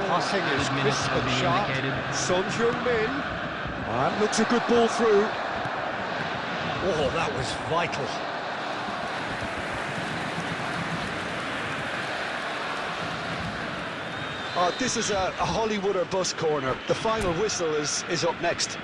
Passing is crisp and sharp. Son Heung-min. That looks a good ball through. Oh, that was vital. This is a Hollywood or bust corner. The final whistle is up next.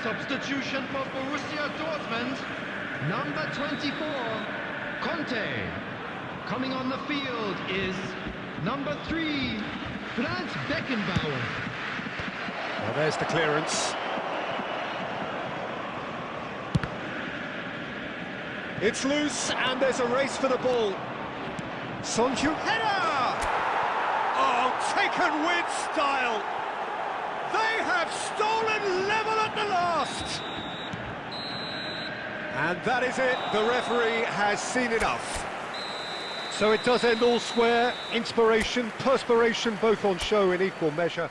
Substitution for Borussia Dortmund, number 24, Conte. Coming on the field is number 3, Franz Beckenbauer. Well, there's the clearance. It's loose, and there's a race for the ball. Sonju header! Oh, taken with style! They have stolen level at the last! And that is it, the referee has seen enough. So it does end all square, inspiration, perspiration, both on show in equal measure.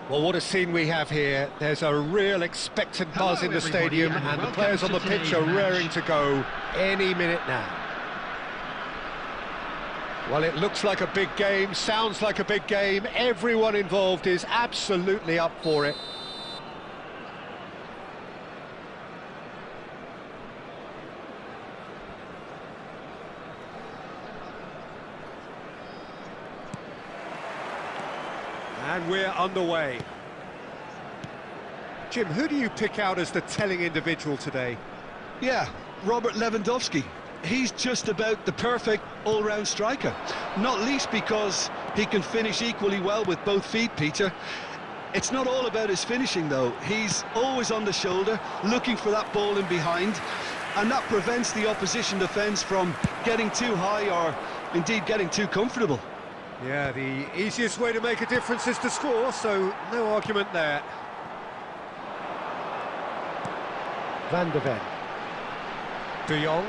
Well, what a scene we have here. There's a real expectant buzz in the stadium, and the players on the pitch are raring to go any minute now. Well, it looks like a big game, sounds like a big game. Everyone involved is absolutely up for it. And we're underway. Jim, who do you pick out as the telling individual today? Yeah, Robert Lewandowski. He's just about the perfect all-round striker. Not least because he can finish equally well with both feet, Peter. It's not all about his finishing, though. He's always on the shoulder, looking for that ball in behind, and that prevents the opposition defence from getting too high or, indeed, getting too comfortable. Yeah, the easiest way to make a difference is to score, so no argument there. Van de Ven. De Jong.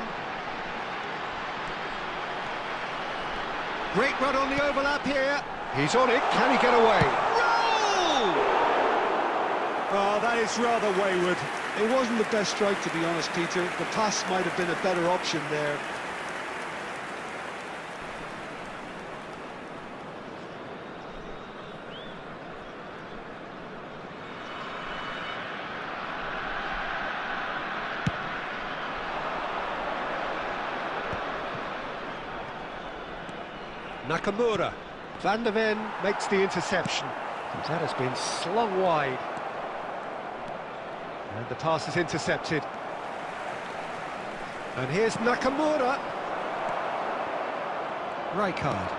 Great run on the overlap here. He's on it. Can he get away? No! Oh, that is rather wayward. It wasn't the best strike, to be honest, Peter. The pass might have been a better option there. Nakamura. Van de Ven makes the interception. That has been slung wide. And the pass is intercepted. And here's Nakamura. Rijkaard.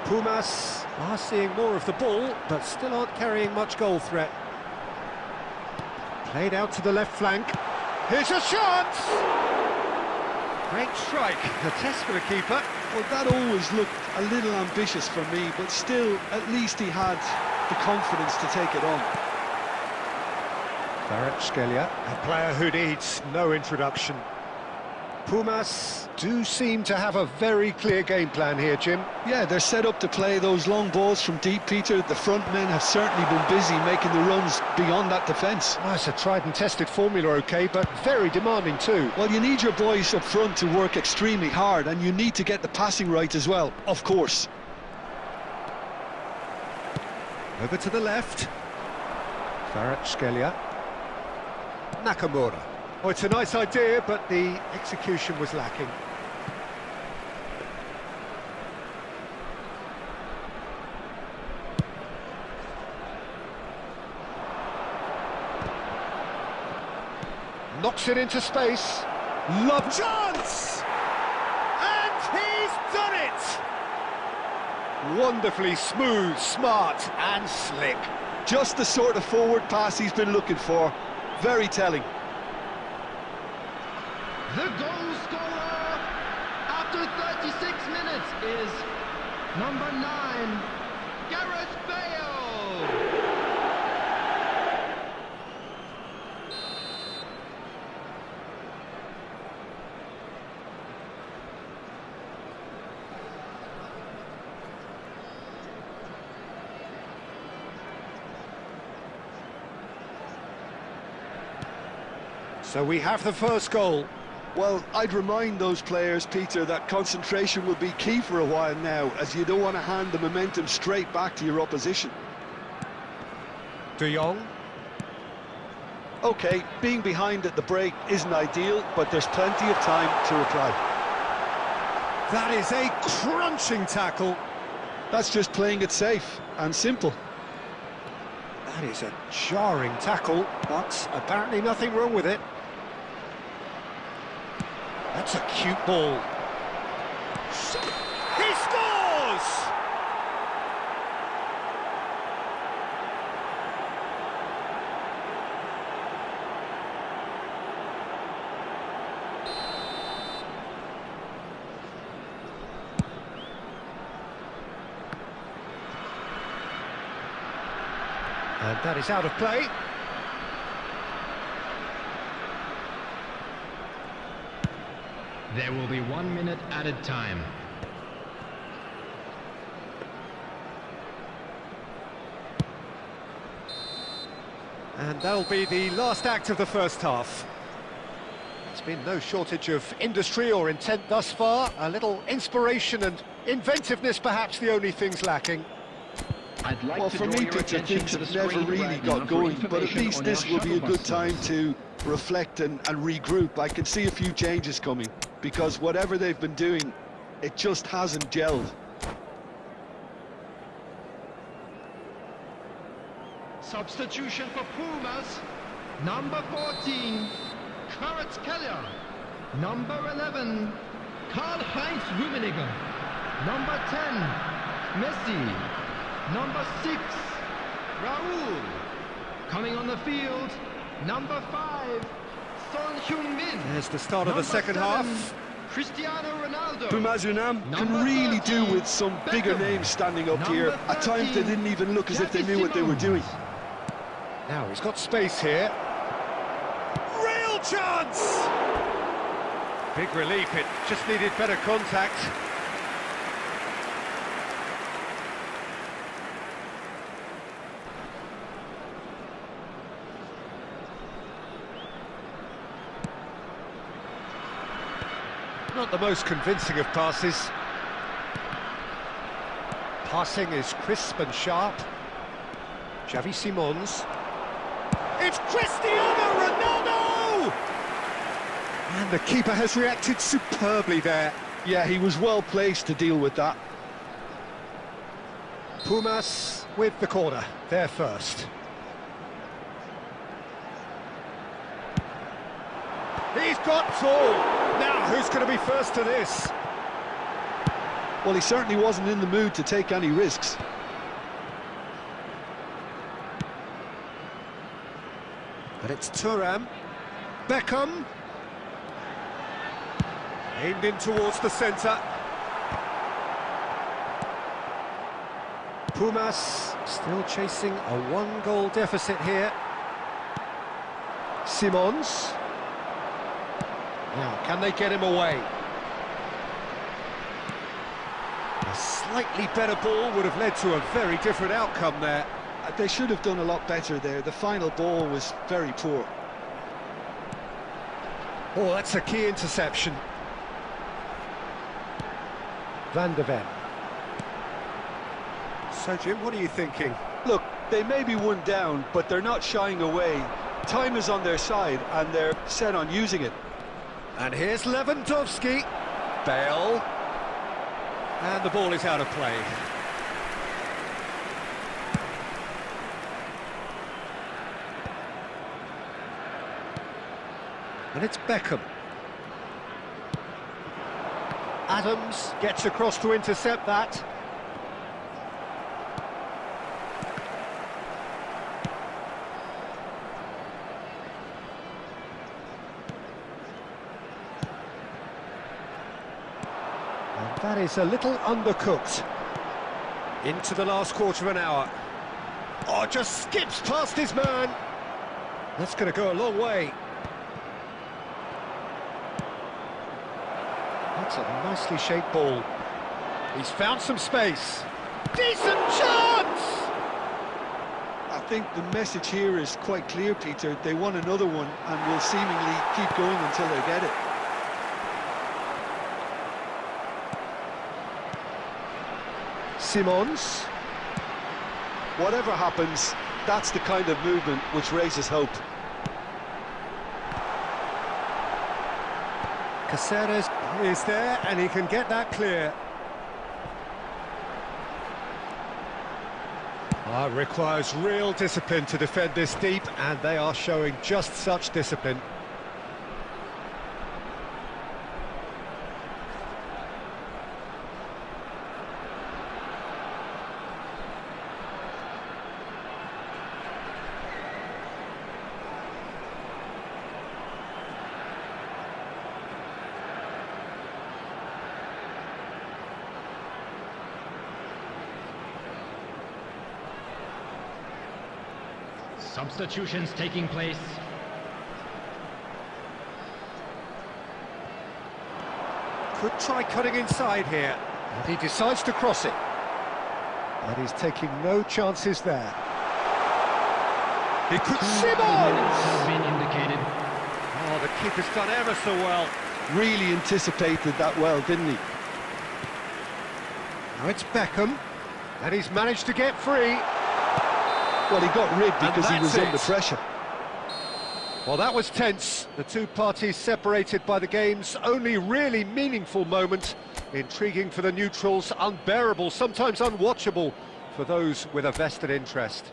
Pumas are seeing more of the ball, but still aren't carrying much goal threat. Played out to the left flank. Here's a shot! Great strike. A test for the keeper. Well, that always looked a little ambitious for me, but still, at least he had the confidence to take it on. Kvaratskhelia, a player who needs no introduction. Pumas do seem to have a very clear game plan here, Jim. Yeah, they're set up to play those long balls from deep, Peter. The front men have certainly been busy making the runs beyond that defence. Well, it's a tried and tested formula, OK, but very demanding too. Well, you need your boys up front to work extremely hard, and you need to get the passing right as well, of course. Over to the left. Kvaratskhelia. Nakamura. Oh, it's a nice idea, but the execution was lacking. Knocks it into space. Love chance! And he's done it! Wonderfully smooth, smart and slick. Just the sort of forward pass he's been looking for. Very telling. The goal scorer after 36 minutes is number 9, Gareth Bale. So we have the first goal. Well, I'd remind those players, Peter, that concentration will be key for a while now, as you don't want to hand the momentum straight back to your opposition. De Jong. OK, being behind at the break isn't ideal, but there's plenty of time to reply. That is a crunching tackle. That's just playing it safe and simple. That is a jarring tackle, but apparently nothing wrong with it. That's a cute ball. He scores! And that is out of play. There will be 1 minute added time. And that'll be the last act of the first half. There's been no shortage of industry or intent thus far. A little inspiration and inventiveness, perhaps the only things lacking. I'd like Well, to for draw me, your Peter, attention things to the have never screen really right got now for going, but at information least on this our will be a shuttle good bus time service. to reflect and regroup. I can see a few changes coming, because whatever they've been doing, it just hasn't gelled. Substitution for Pumas, number 14, Kvaratskhelia, number 11, Karl-Heinz Rummenigge, number 10, Messi, number 6, Raul, coming on the field, number 5, Son Heung-min. There's the start of the second half. Cristiano Ronaldo. Pumas Unam can Number really 13, do with some bigger Beckham. names standing up Number here. At times they 13, didn't even look as if they Xavi knew what they were doing. Simons. Now he's got space here. Real chance! Big relief, it just needed better contact. Not the most convincing of passes. Passing is crisp and sharp. Xavi Simons. It's Cristiano Ronaldo! And the keeper has reacted superbly there. Yeah, he was well placed to deal with that. Pumas with the corner, they're first. He's got full. Now, who's going to be first to this? Well, he certainly wasn't in the mood to take any risks. And it's Thuram. Beckham. Aimed in towards the centre. Pumas still chasing a one-goal deficit here. Simons. Now, can they get him away? A slightly better ball would have led to a very different outcome there. They should have done a lot better there. The final ball was very poor. Oh, that's a key interception. Van de Ven. So, Jim, what are you thinking? Look, they may be one down, but they're not shying away. Time is on their side, and they're set on using it. And here's Lewandowski. Bale. And the ball is out of play. And it's Beckham. Adams gets across to intercept that. And that is a little undercooked. Into the last quarter of an hour. Oh, just skips past his man. That's going to go a long way. That's a nicely shaped ball. He's found some space. Decent chance! I think the message here is quite clear, Peter. They want another one and will seemingly keep going until they get it. Simons. Whatever happens, that's the kind of movement which raises hope. Caceres is there, and he can get that clear. Requires real discipline to defend this deep, and they are showing just such discipline. Substitutions taking place. Could try cutting inside here, and he decides to cross it. And he's taking no chances there. He could... Minutes have been indicated. Oh, the keeper's done ever so well. Really anticipated that well, didn't he? Now it's Beckham, and he's managed to get free. Well, he got rid because he was that's under it. pressure. Well, that was tense. The two parties separated by the game's only really meaningful moment. Intriguing for the neutrals, unbearable, sometimes unwatchable for those with a vested interest.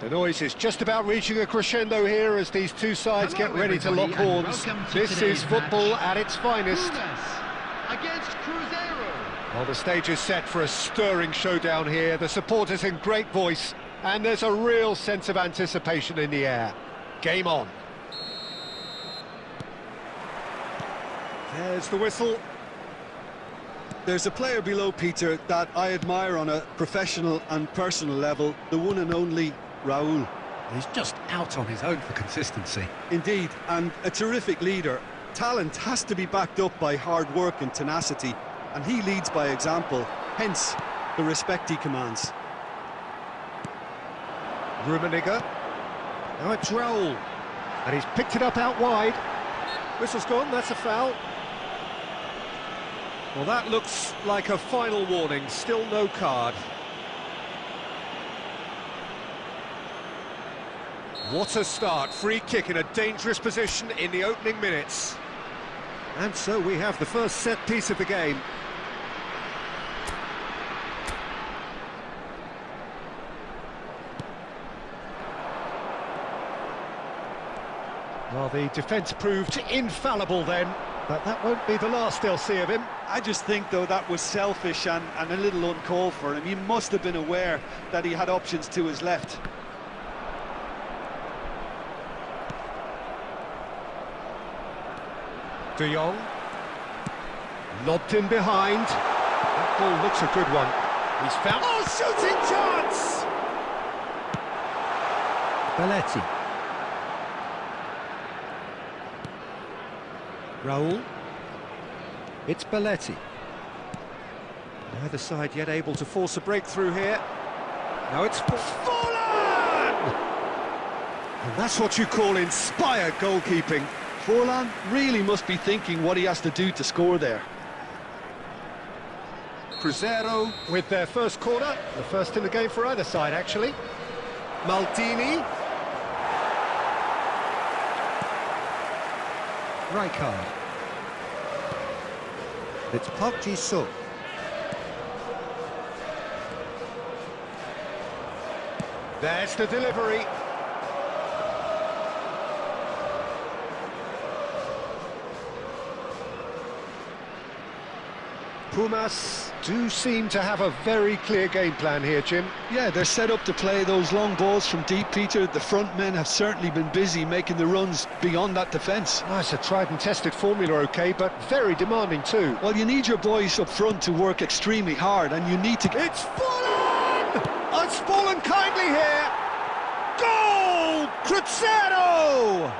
The noise is just about reaching a crescendo here as these two sides Hello, get ready to lock everybody, and horns. welcome to This today's is football match. at its finest. Pumas against Cruzeiro. Well, the stage is set for a stirring showdown here. The supporters in great voice, and there's a real sense of anticipation in the air. Game on. There's the whistle. There's a player below, Peter, that I admire on a professional and personal level, the one and only Raúl. He's just out on his own for consistency. Indeed, and a terrific leader. Talent has to be backed up by hard work and tenacity, and he leads by example, hence the respect he commands. Rummenigge. Now it's Raúl. And he's picked it up out wide. Whistle's gone, that's a foul. Well, that looks like a final warning, still no card. What a start, free kick in a dangerous position in the opening minutes. And so we have the first set piece of the game. Well, the defence proved infallible then, but that won't be the last they'll see of him. I just think, though, that was selfish and a little uncalled for him. He must have been aware that he had options to his left. De Jong. Lobbed in behind. That ball looks a good one. He's found... Oh, shooting chance! Belletti. Raúl. It's Belletti. Neither side yet able to force a breakthrough here. Now it's Forlan! And that's what you call inspired goalkeeping. Forlan really must be thinking what he has to do to score there. Cruzeiro with their first corner, the first in the game for either side, actually. Maldini. Rijkaard. It's Park Ji-sung. There's the delivery. Pumas do seem to have a very clear game plan here, Jim. Yeah, they're set up to play those long balls from deep, Peter. The front men have certainly been busy making the runs beyond that defence. Oh, it's a tried and tested formula, OK, but very demanding too. Well, you need your boys up front to work extremely hard, and you need to... It's fallen! Oh, it's fallen kindly here! Goal! Cruzeiro!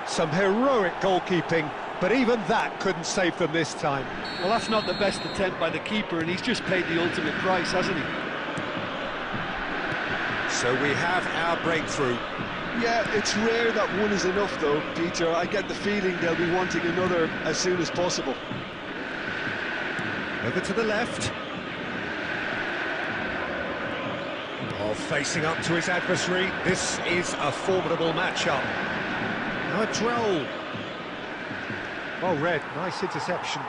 Some heroic goalkeeping, but even that couldn't save them this time. Well, that's not the best attempt by the keeper, and he's just paid the ultimate price, hasn't he? So we have our breakthrough. Yeah, it's rare that one is enough, though, Peter. I get the feeling they'll be wanting another as soon as possible. Over to the left. Oh, facing up to his adversary. This is a formidable matchup. Now it's Raúl. Well read, nice interception.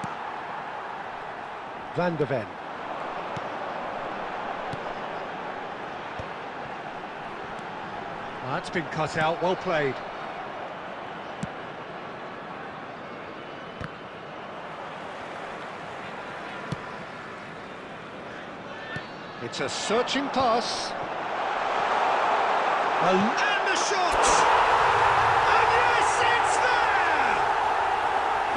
Van der Ven. That's been cut out, well played. It's a searching pass. And the shot! And yes, it's there!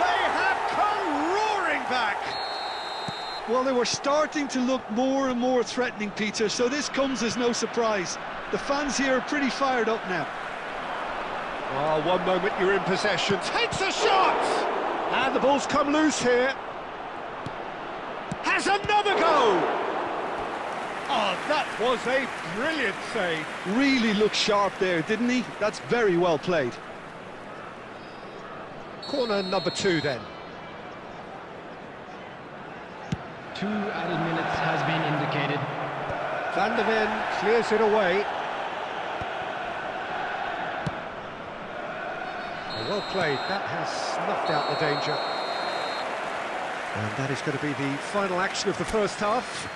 They have come roaring back! Well, they were starting to look more and more threatening, Peter, so this comes as no surprise. The fans here are pretty fired up now. Oh, one moment you're in possession. Takes a shot! And the ball's come loose here. Has another go! Oh, that was a brilliant save. Really looked sharp there, didn't he? That's very well played. Corner number 2 then. 2 added minutes has been indicated. Van der Ven clears it away. Oh, well played, that has snuffed out the danger. And that is going to be the final action of the first half.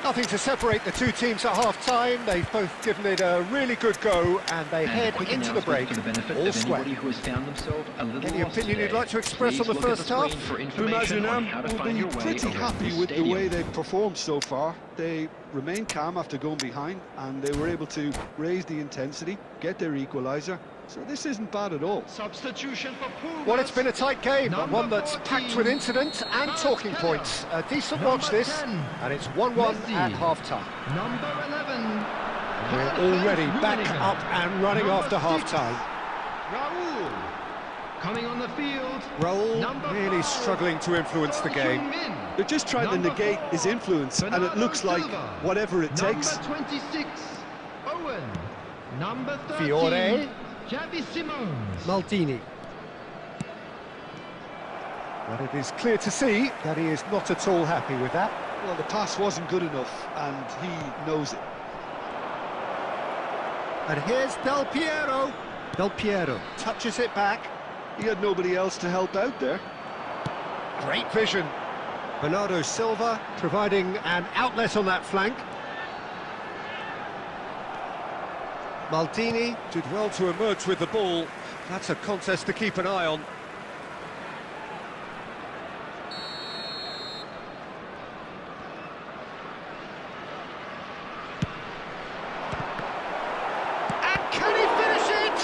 Nothing to separate the two teams at half-time. They've both given it a really good go, and they head into the break all square. Any opinion you'd like to express on the first half? Unam will be pretty happy with the way they've performed so far. They remained calm after going behind, and they were able to raise the intensity, get their equaliser. So this isn't bad at all. Substitution for Pumas. Well, it's been a tight game, but one that's 14, packed with incident and talking points. A decent watch this, 10, and it's 1-1 Messi. at half-time. Number 11. We're already back up and running after half-time. Raul. Coming on the field. Raul Number really 5. struggling to influence the game. Min. They're just trying to Number negate 4, his influence, and it looks like Silva. whatever it takes. Number 26. Owen. Number 13. Fiore. Xavi Simons. Maldini. But it is clear to see that he is not at all happy with that. Well, the pass wasn't good enough, and he knows it. And here's Del Piero. Del Piero touches it back. He had nobody else to help out there. Great vision. Bernardo Silva providing an outlet on that flank. Maldini did well to emerge with the ball. That's a contest to keep an eye on. And can he finish it?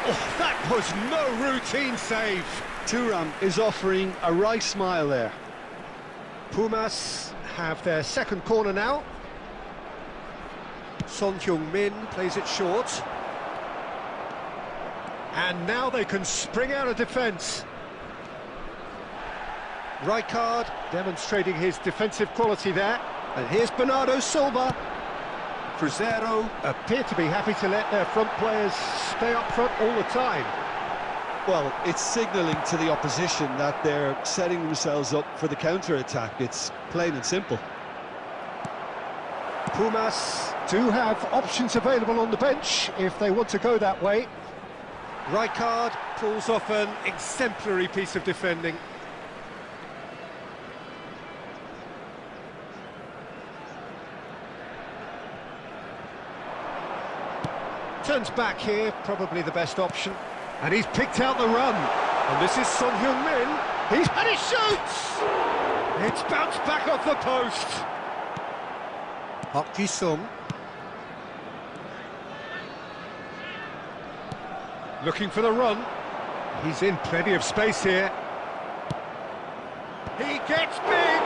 Oh, that was no routine save. Thuram is offering a right smile there. Pumas have their second corner now. Son Heung-min plays it short. And now they can spring out of defence. Rijkaard demonstrating his defensive quality there. And here's Bernardo Silva. Cruzeiro appear to be happy to let their front players stay up front all the time. Well, it's signalling to the opposition that they're setting themselves up for the counter-attack. It's plain and simple. Pumas do have options available on the bench if they want to go that way. Rijkaard pulls off an exemplary piece of defending. Turns back here, probably the best option. And he's picked out the run. And this is Son Heung-min. And he shoots! It's bounced back off the post. Park Ji-sung. Looking for the run. He's in plenty of space here. He gets big!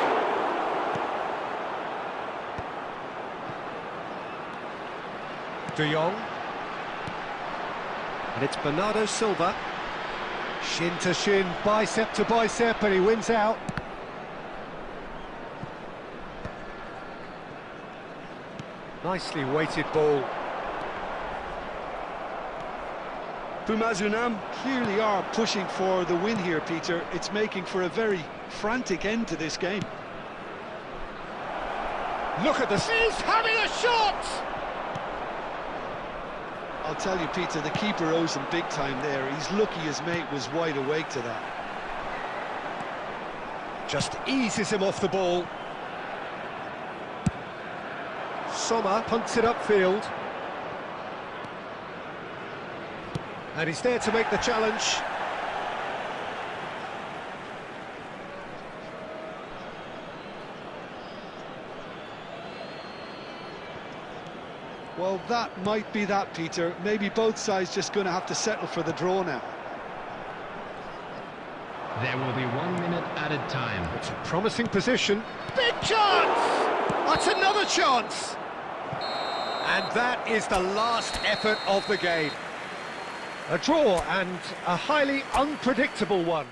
De Jong. And it's Bernardo Silva. Shin to shin, bicep to bicep, and he wins out. Nicely weighted ball. Pumas Unam clearly are pushing for the win here, Peter. It's making for a very frantic end to this game. Look at this. He's having a shot! I'll tell you, Peter, the keeper owes him big time there. He's lucky his mate was wide awake to that. Just eases him off the ball. Sommer punts it upfield. And he's there to make the challenge. Well, that might be that, Peter. Maybe both sides just going to have to settle for the draw now. There will be 1 minute added time. It's a promising position. Big chance! That's another chance! And that is the last effort of the game. A draw, and a highly unpredictable one.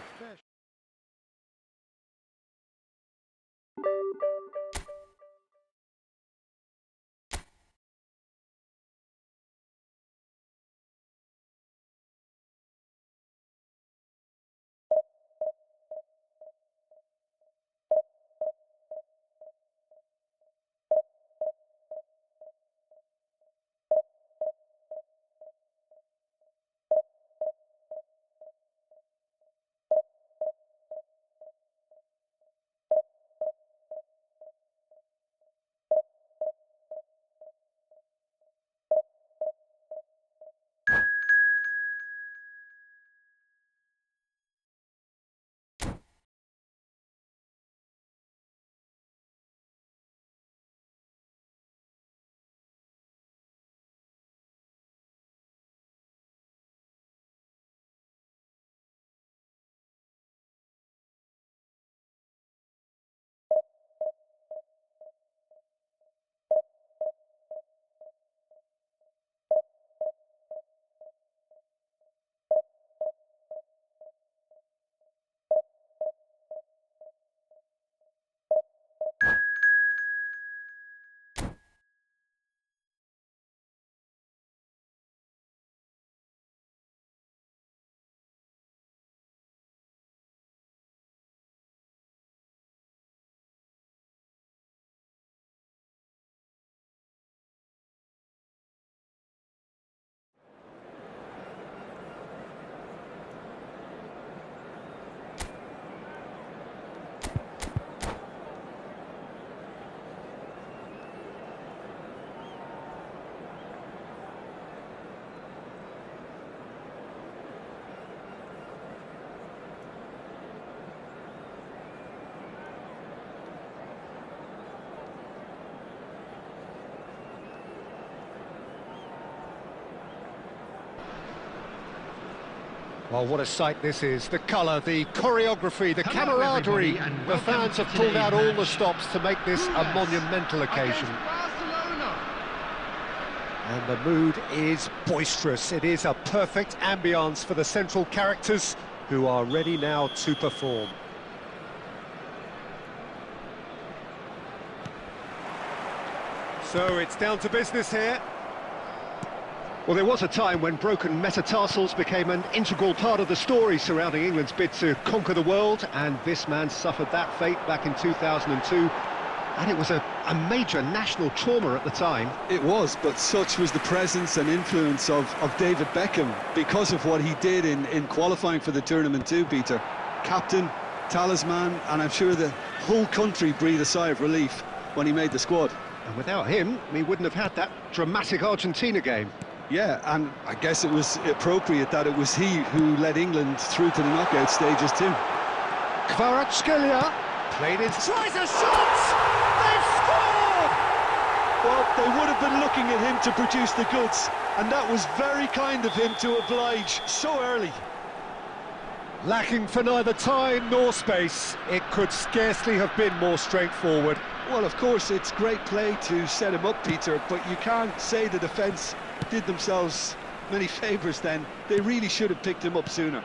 Well, what a sight this is. The colour, the choreography, the Hello, camaraderie. everybody, and The welcome fans to have pulled out today's all the match. stops to make this a monumental occasion. Against Barcelona. And the mood is boisterous. It is a perfect ambience for the central characters who are ready now to perform. So it's down to business here. Well, there was a time when broken metatarsals became an integral part of the story surrounding England's bid to conquer the world, and this man suffered that fate back in 2002, and it was a major national trauma at the time. It was, but such was the presence and influence of David Beckham because of what he did in qualifying for the tournament too, Peter. Captain, talisman, and I'm sure the whole country breathed a sigh of relief when he made the squad. And without him, we wouldn't have had that dramatic Argentina game. Yeah, and I guess it was appropriate that it was he who led England through to the knockout stages too. Kvaratskhelia played it, tries a shot! They've scored! Well, they would have been looking at him to produce the goods, and that was very kind of him to oblige so early. Lacking for neither time nor space, it could scarcely have been more straightforward. Well, of course, it's great play to set him up, Peter, but you can't say the defence did themselves many favours then. They really should have picked him up sooner.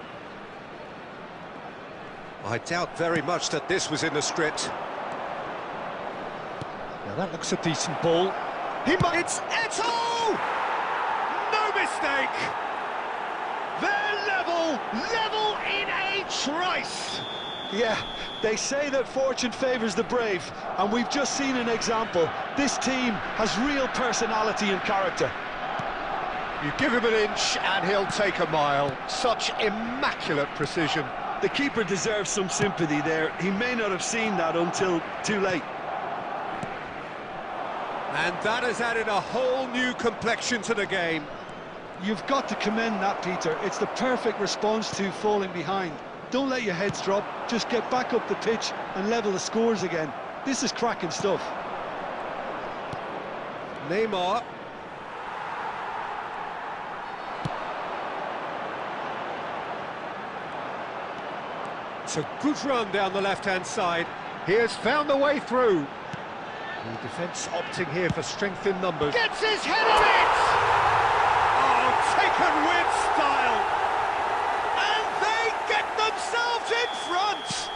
I doubt very much that this was in the script. Now that looks a decent ball. It's Eto'o! No mistake! They're level in a trice! Yeah, they say that fortune favours the brave, and we've just seen an example. This team has real personality and character. You give him an inch and he'll take a mile. Such immaculate precision. The keeper deserves some sympathy there. He may not have seen that until too late. And that has added a whole new complexion to the game. You've got to commend that, Peter. It's the perfect response to falling behind. Don't let your heads drop, just get back up the pitch and level the scores again. This is cracking stuff. Neymar. It's a good run down the left-hand side. He has found the way through. The defence opting here for strength in numbers. Gets his head on it! Oh, taken with style! And they get themselves in front!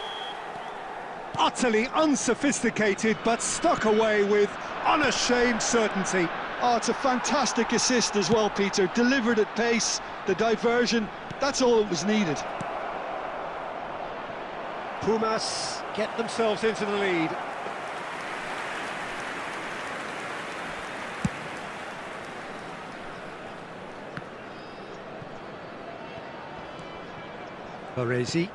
Utterly unsophisticated, but stuck away with unashamed certainty. Oh, it's a fantastic assist as well, Peter. Delivered at pace, the diversion, that's all that was needed. Pumas get themselves into the lead. Baresi.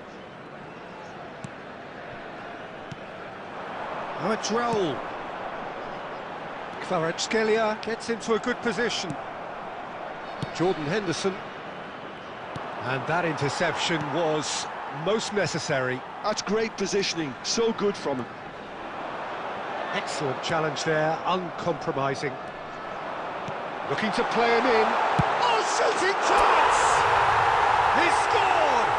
Now a droll. Kvaratskhelia gets into a good position. Jordan Henderson. And that interception was most necessary. That's great positioning, so good from him. Excellent challenge there, uncompromising. Looking to play him in. Oh, shooting chance! He scored!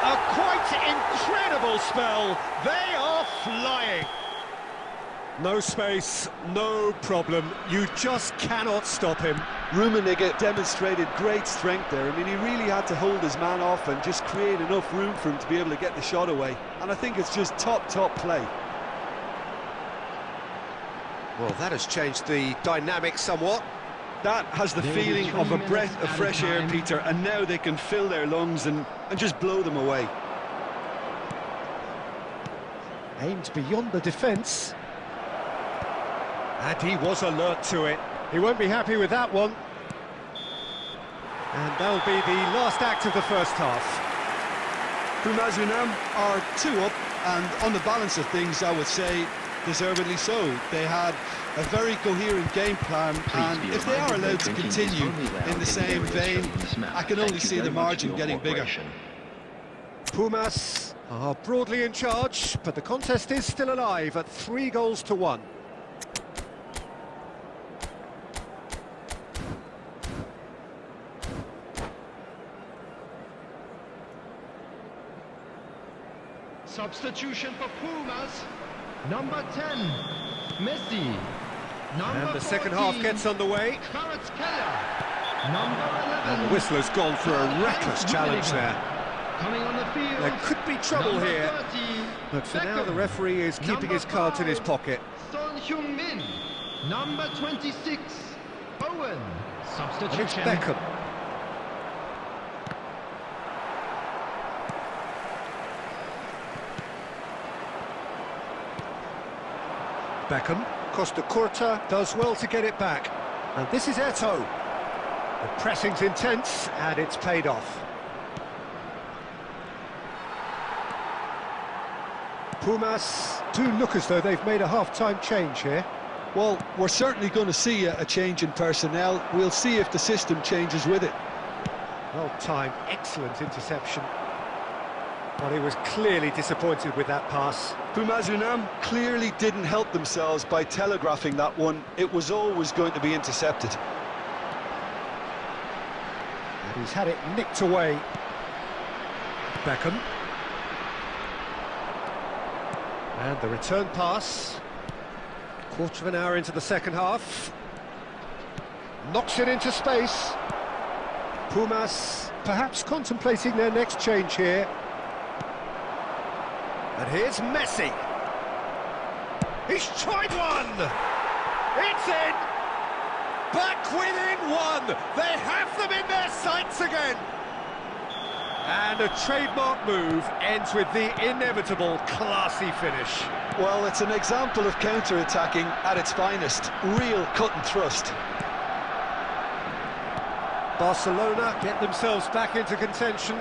A quite incredible spell. They are flying. No space, no problem. You just cannot stop him. Rummenigge demonstrated great strength there. I mean, he really had to hold his man off and just create enough room for him to be able to get the shot away. And I think it's just top play. Well, that has changed the dynamic somewhat. That has the feeling of a breath of fresh air, Peter, and now they can fill their lungs and just blow them away. Aimed beyond the defence. And he was alert to it. He won't be happy with that one. And that'll be the last act of the first half. Pumas are 2 up, and on the balance of things, I would say deservedly so. They had a very coherent game plan, and if they are allowed to continue in the same vein, I can only see the margin getting bigger. Pumas are broadly in charge, but the contest is still alive at 3-1. Substitution for Pumas. Number 10, Messi. Number And the second 14, half gets underway. Kvaratskhelia. Number 11. And the whistler's gone for a reckless challenge there. Coming on the field. There could be trouble number here. 30, But for now, Beckham. the referee is keeping Number his cards in his 5, pocket. Son Heung-min. Number 26, Bowen. And it's Substitution. Beckham. Beckham. Costa Curta does well to get it back. And this is Eto'o. The pressing's intense, and it's paid off. Pumas do look as though they've made a half-time change here. Well, we're certainly going to see a change in personnel. We'll see if the system changes with it. Well timed, excellent interception. But he was clearly disappointed with that pass. Pumas Unam clearly didn't help themselves by telegraphing that one. It was always going to be intercepted. And he's had it nicked away. Beckham. And the return pass. Quarter of an hour into the second half. Knocks it into space. Pumas perhaps contemplating their next change here. And here's Messi. He's tried one! It's in! Back within one! They have them in their sights again! And a trademark move ends with the inevitable classy finish. Well, it's an example of counter-attacking at its finest. Real cut and thrust. Barcelona get themselves back into contention.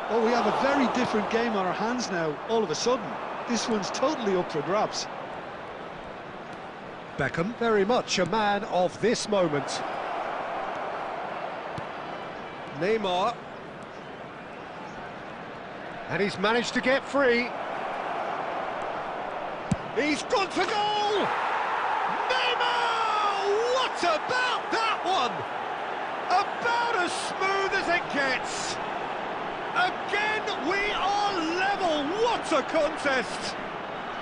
Oh, we have a very different game on our hands now, all of a sudden. This one's totally up for grabs. Beckham, very much a man of this moment. Neymar. And he's managed to get free. He's gone for goal! Neymar! What about that one? About as smooth as it gets. Again, we are level. What a contest!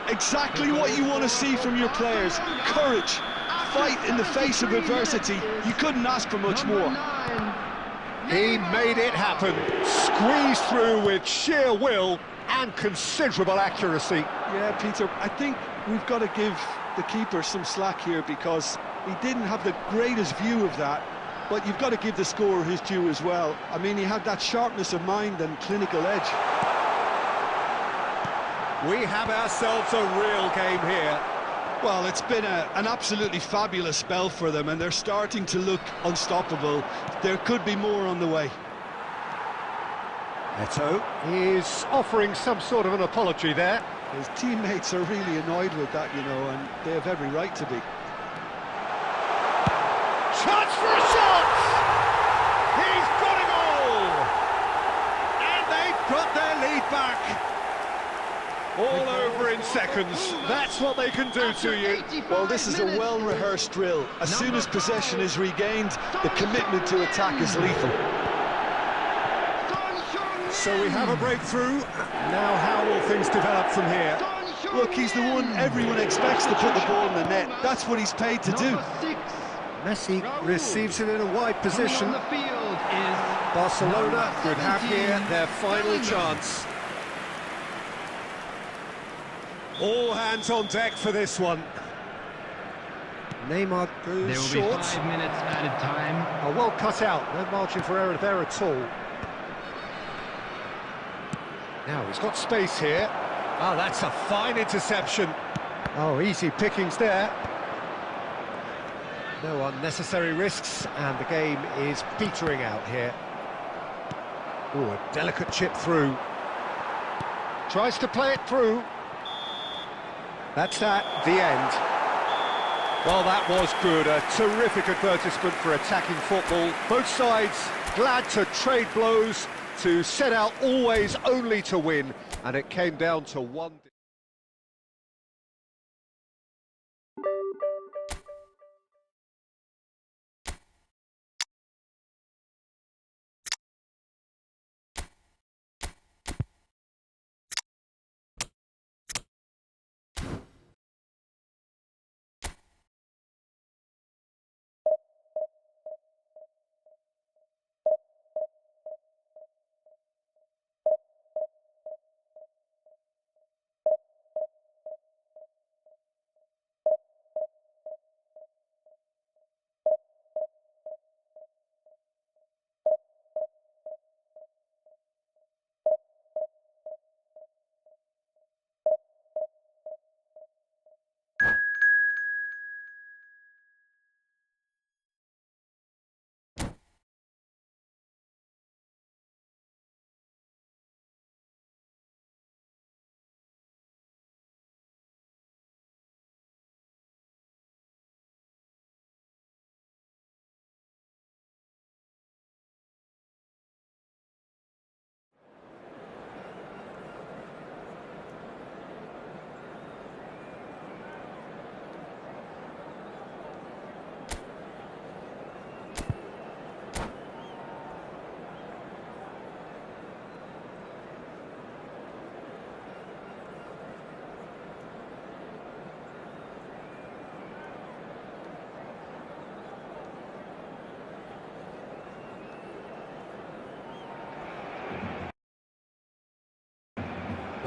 Exactly what you want to see from your players. Courage, fight in the face of adversity. You couldn't ask for much more. He made it happen. Squeezed through with sheer will and considerable accuracy. Yeah, Peter, I think we've got to give the keeper some slack here because he didn't have the greatest view of that. But you've got to give the scorer his due as well. I mean, he had that sharpness of mind and clinical edge. We have ourselves a real game here. Well, it's been an absolutely fabulous spell for them, and they're starting to look unstoppable. There could be more on the way. Eto'o is offering some sort of an apology there. His teammates are really annoyed with that, you know, and they have every right to be. Chance for a shot! He's got it all! And they've got their lead back. All over in seconds. That's what they can do to you. Well, this is a well-rehearsed drill. As soon as possession is regained, the commitment to attack is lethal. So we have a breakthrough. Now how will things develop from here? Look, he's the one everyone expects to put the ball in the net. That's what he's paid to do. Messi receives it in a wide position. On the field is Barcelona could have here their final chance. All hands on deck for this one. Neymar goes There will short. be 5 minutes added time. Oh, well cut out, no margin for error there at all. Now he's got space here. Oh, that's a fine interception. Oh, easy pickings there. No unnecessary risks, and the game is petering out here. Oh, a delicate chip through. Tries to play it through. That's that, the end. Well, that was good. A terrific advertisement for attacking football. Both sides glad to trade blows, to set out always only to win, and it came down to one...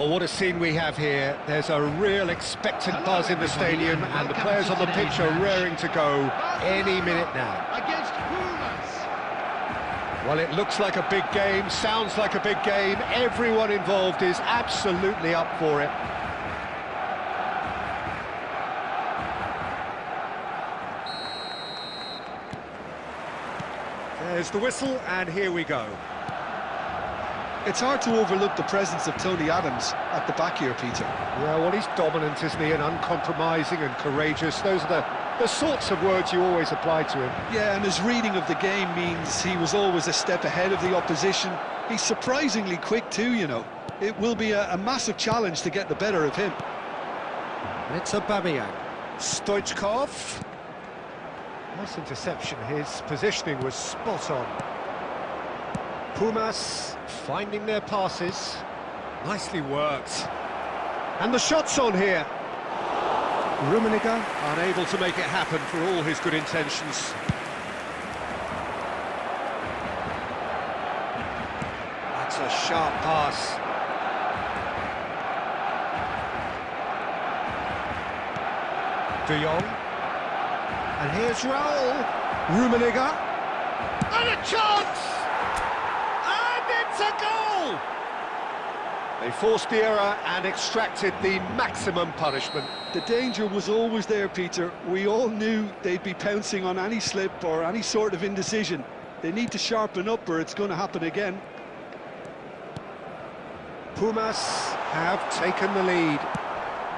Well, what a scene we have here. There's a real expectant buzz in the stadium, and the players on the pitch are raring to go any minute now. Against Pumas. Well, it looks like a big game, sounds like a big game. Everyone involved is absolutely up for it. There's the whistle, and here we go. It's hard to overlook the presence of Tony Adams at the back here, Peter. Yeah, well, he's dominant, isn't he, and uncompromising and courageous. Those are the sorts of words you always apply to him. Yeah, and his reading of the game means he was always a step ahead of the opposition. He's surprisingly quick too, you know. It will be a massive challenge to get the better of him. And it's Aubameyang. Stoichkov. Nice interception. His positioning was spot on. Pumas finding their passes. Nicely worked. And the shot's on here. Rummenigge unable to make it happen for all his good intentions. That's a sharp pass. De Jong. And here's Raul. Rummenigge. And a chance! And it's a goal! They forced the error and extracted the maximum punishment. The danger was always there, Peter. We all knew they'd be pouncing on any slip or any sort of indecision. They need to sharpen up or it's going to happen again. Pumas have taken the lead.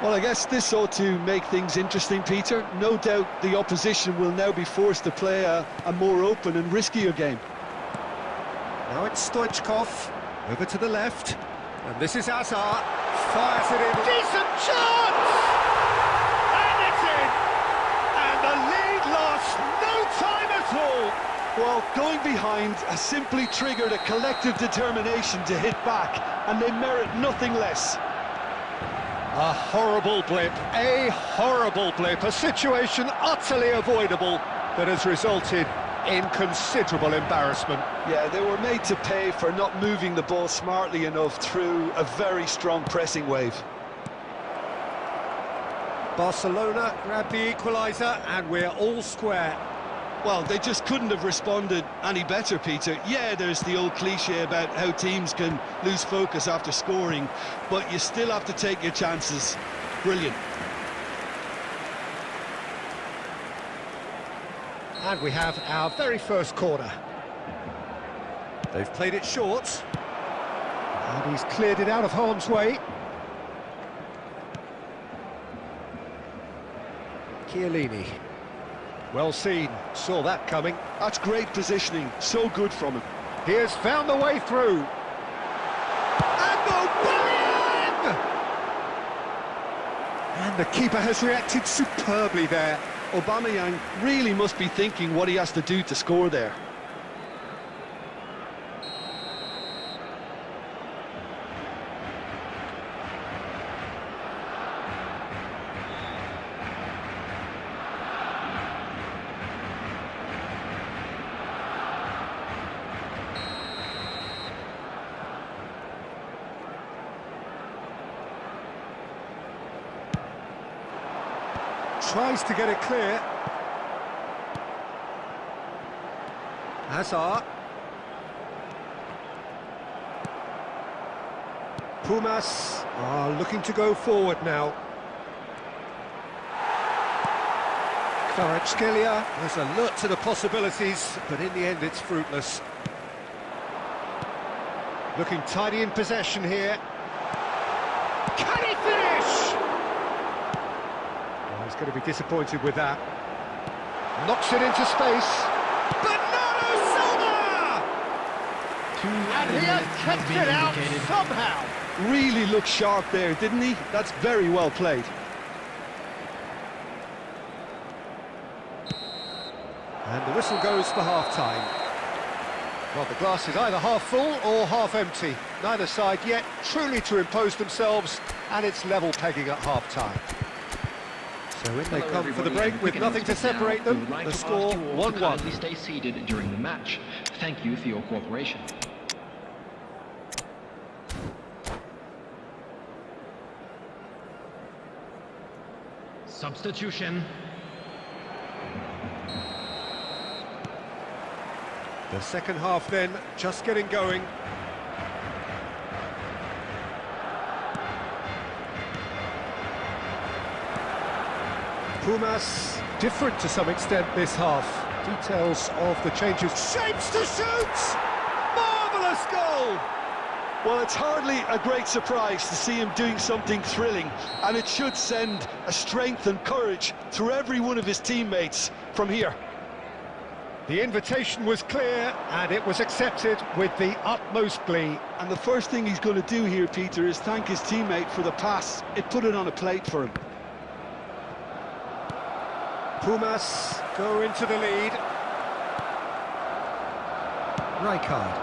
Well, I guess this ought to make things interesting, Peter. No doubt the opposition will now be forced to play a more open and riskier game. Now it's Stoichkov, over to the left, and this is Hazard, fires it in, decent chance! And it's in! And the lead lost no time at all! Well, going behind has simply triggered a collective determination to hit back, and they merit nothing less. A horrible blip, a situation utterly avoidable that has resulted in considerable embarrassment. Yeah, they were made to pay for not moving the ball smartly enough through a very strong pressing wave. Barcelona grab the equaliser and we're all square. Well, they just couldn't have responded any better, Peter. Yeah, there's the old cliche about how teams can lose focus after scoring, but you still have to take your chances. Brilliant. And we have our very first corner. They've played it short. And he's cleared it out of harm's way. Chiellini. Well seen, saw that coming. That's great positioning, so good from him. He has found the way through. And Aubameyang! And the keeper has reacted superbly there. Aubameyang really must be thinking what he has to do to score there. Tries to get it clear. Hazard. Pumas are looking to go forward now. Kvaratskhelia is alert to the possibilities, but in the end it's fruitless. Looking tidy in possession here. Can he finish? He's going to be disappointed with that. Knocks it into space. Bernardo Silva! And he has kept it out somehow. Really looked sharp there, didn't he? That's very well played. And the whistle goes for half-time. Well, the glass is either half full or half empty. Neither side yet truly to impose themselves, and it's level pegging at half-time. So in they come for the break with nothing to separate them. The score 1-1. Stay seated during the match. Thank you for your cooperation. Substitution. The second half then, just getting going. Pumas, different to some extent this half. Details of the changes. Shapes to shoot! Marvellous goal! Well, it's hardly a great surprise to see him doing something thrilling, and it should send a strength and courage through every one of his teammates from here. The invitation was clear, and it was accepted with the utmost glee. And the first thing he's going to do here, Peter, is thank his teammate for the pass. It put it on a plate for him. Pumas go into the lead. Rijkaard.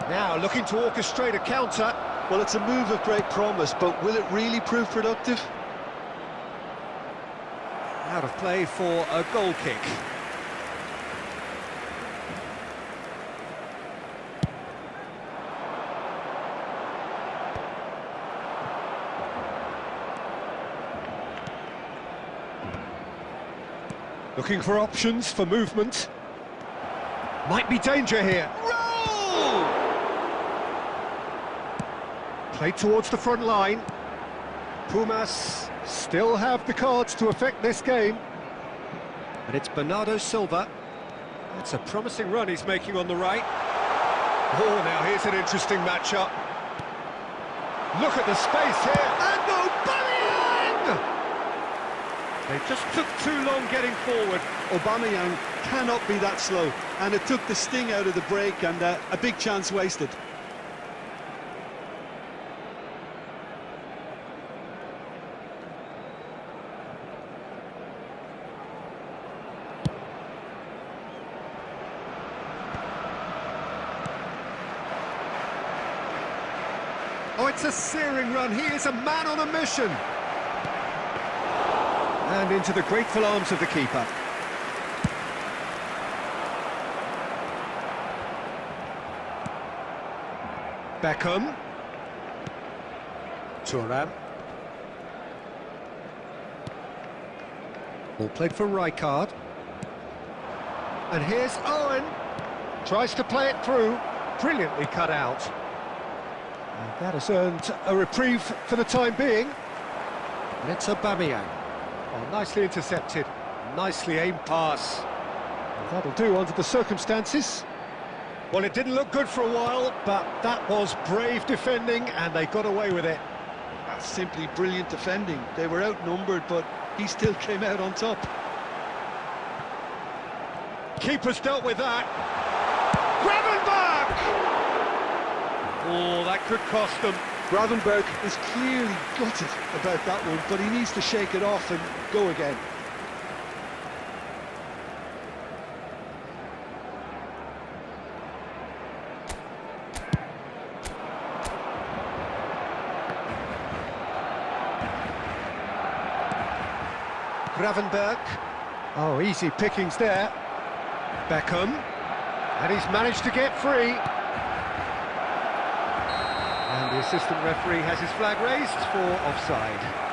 Now looking to orchestrate a counter. Well, it's a move of great promise, but will it really prove productive? Out of play for a goal kick. Looking for options for movement. Might be danger here. Roll! Played towards the front line. Pumas still have the cards to affect this game. And it's Bernardo Silva. It's a promising run he's making on the right. Oh, now here's an interesting matchup. Look at the space here. And Aubameyang! They just took too long getting forward. Aubameyang cannot be that slow, and it took the sting out of the break, and a big chance wasted. Oh, it's a searing run. He is a man on a mission. And into the grateful arms of the keeper. Beckham. Thuram. Ball played for Rijkaard. And here's Owen. Tries to play it through. Brilliantly cut out. And that has earned a reprieve for the time being. And it's Aubameyang. Oh, nicely intercepted, nicely aimed pass. And that'll do under the circumstances. Well, it didn't look good for a while, but that was brave defending, and they got away with it. That's simply brilliant defending. They were outnumbered, but he still came out on top. Keeper's dealt with that. Gravenberch! Oh, that could cost them. Gravenberch is clearly gutted about that one, but he needs to shake it off and go again. Gravenberch. Oh, easy pickings there. Beckham. And he's managed to get free. And the assistant referee has his flag raised for offside.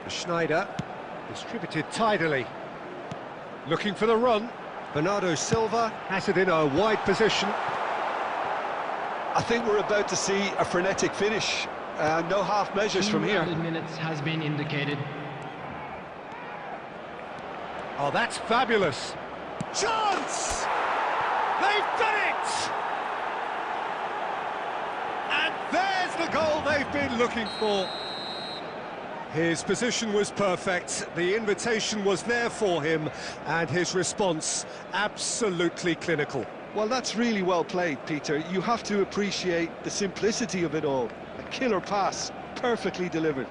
Schneider, distributed tidily. Looking for the run. Bernardo Silva has it in a wide position. I think we're about to see a frenetic finish. No half measures from here. 2 minutes has been indicated. Oh, that's fabulous. Chance! They've done it! And there's the goal they've been looking for. His position was perfect, the invitation was there for him, and his response absolutely clinical. Well, that's really well played, Peter. You have to appreciate the simplicity of it all. A killer pass, perfectly delivered.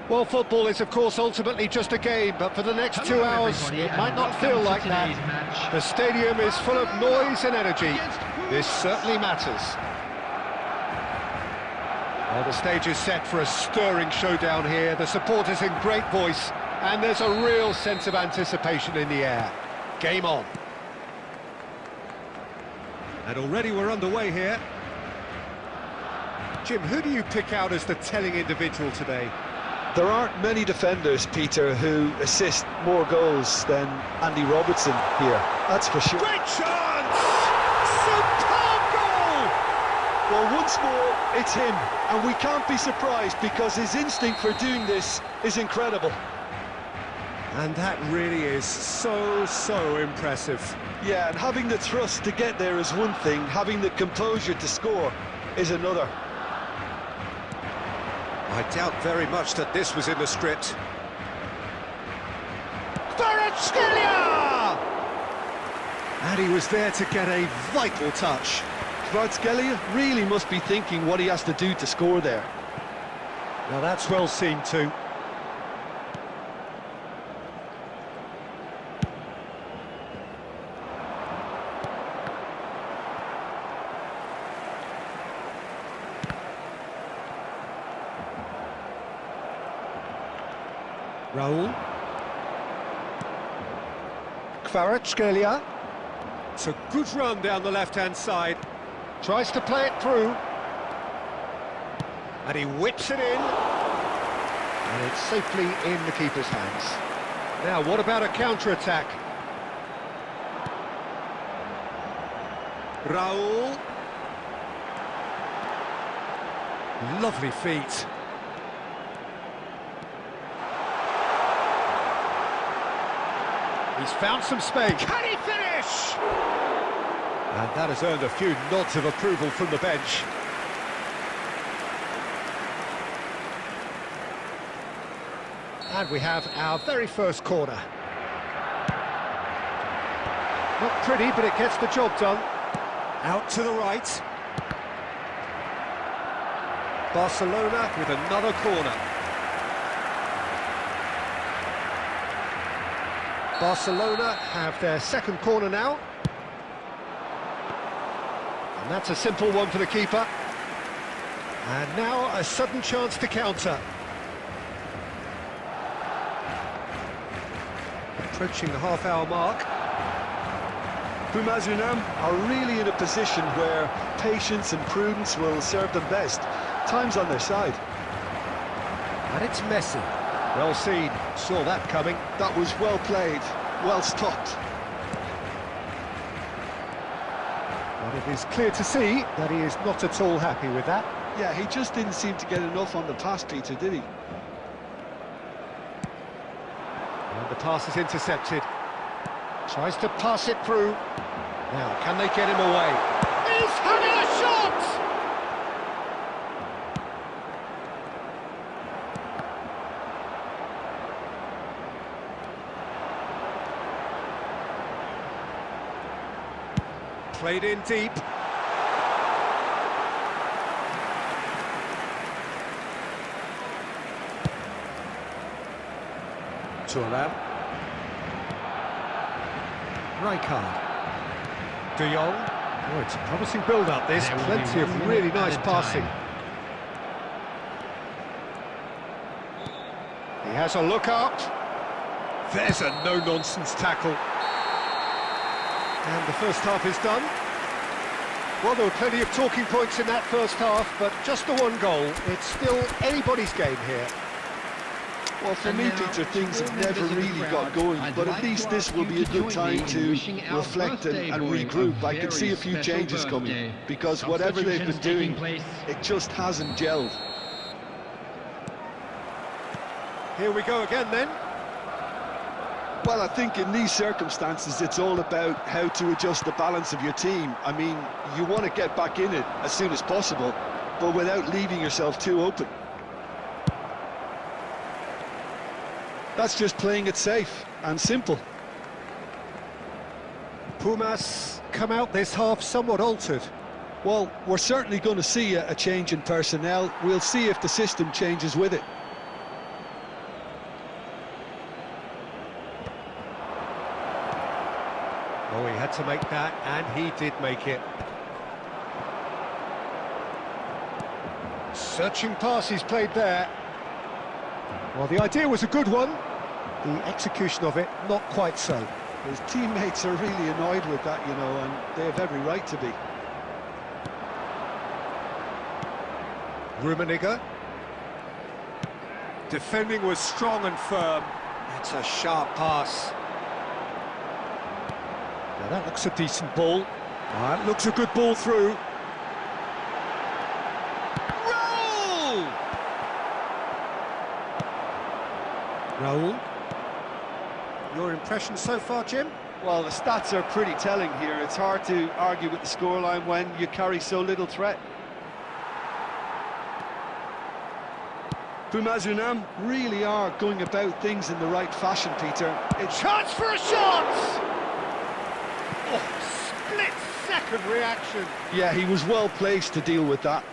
Well, football is, of course, ultimately just a game, but for the next 2 hours, it might not feel like that. The stadium is full of noise and energy. This certainly matters. Well, the stage is set for a stirring showdown here. The supporters in great voice, and there's a real sense of anticipation in the air. Game on. And already we're underway here. Jim, who do you pick out as the telling individual today? There aren't many defenders, Peter, who assist more goals than Andy Robertson here. That's for sure. Great chance! Superb goal! Well, once more, it's him. And we can't be surprised because his instinct for doing this is incredible. And that really is so impressive. Yeah, and having the thrust to get there is one thing. Having the composure to score is another. I doubt very much that this was in the script. Kvaratskhelia! And he was there to get a vital touch. Kvaratskhelia really must be thinking what he has to do to score there. Now that's well seen too. Raul. Kvaratskhelia. It's a good run down the left-hand side. Tries to play it through. And he whips it in. And it's safely in the keeper's hands. Now, what about a counter-attack? Raul. Lovely feet. He's found some space. Can he finish? And that has earned a few nods of approval from the bench. And we have our very first corner. Not pretty, but it gets the job done. Out to the right. Barcelona with another corner. Barcelona have their second corner now. And that's a simple one for the keeper. And now a sudden chance to counter. Approaching the half-hour mark. Pumas Unam are really in a position where patience and prudence will serve them best. Time's on their side. And it's Messi. Well seen, saw that coming. That was well played, well stopped. And it is clear to see that he is not at all happy with that. Yeah, he just didn't seem to get enough on the pass, Peter, did he? And the pass is intercepted. Tries to pass it through. Now, can they get him away? He's having a shot! Played in deep. Thuram. Rijkaard. De Jong. Oh, it's a promising build-up, this. Plenty of really nice passing. He has a look up. There's a no-nonsense tackle. And the first half is done. Well, there were plenty of talking points in that first half, but just the one goal. It's still anybody's game here. Well, for me, Peter, things have never really got going, but at least this will be a good time to reflect and regroup. I can see a few changes coming, because whatever they've been doing, it just hasn't gelled. Here we go again, then. Well, I think in these circumstances, it's all about how to adjust the balance of your team. I mean, you want to get back in it as soon as possible, but without leaving yourself too open. That's just playing it safe and simple. Pumas come out this half somewhat altered. Well, we're certainly going to see a change in personnel. We'll see if the system changes with it. Oh, he had to make that, and he did make it. Searching pass he's played there. Well, the idea was a good one. The execution of it, not quite so. His teammates are really annoyed with that, you know, and they have every right to be. Rummenigge. Defending was strong and firm. That's a sharp pass. Now that looks a decent ball. That looks a good ball through. Roll! Raul. Your impression so far, Jim? Well, the stats are pretty telling here. It's hard to argue with the scoreline when you carry so little threat. Bumazunam really are going about things in the right fashion, Peter. It's chance for a shot! Oh, split-second reaction. Yeah, he was well placed to deal with that.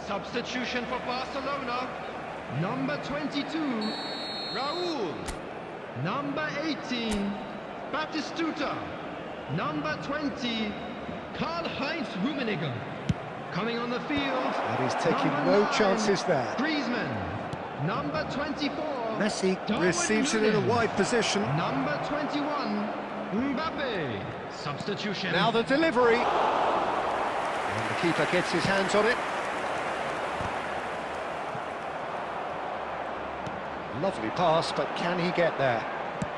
Substitution for Barcelona. Number 22, Raul. Number 18, Batistuta. Number 20, Karl-Heinz Rummenigge. Coming on the field. And he's taking number no 9, chances there. Griezmann. Number 24, Messi Darwin receives it in a Núñez. wide position. Number 21, Mbappe. Substitution. Now the delivery. And the keeper gets his hands on it. Lovely pass, but can he get there?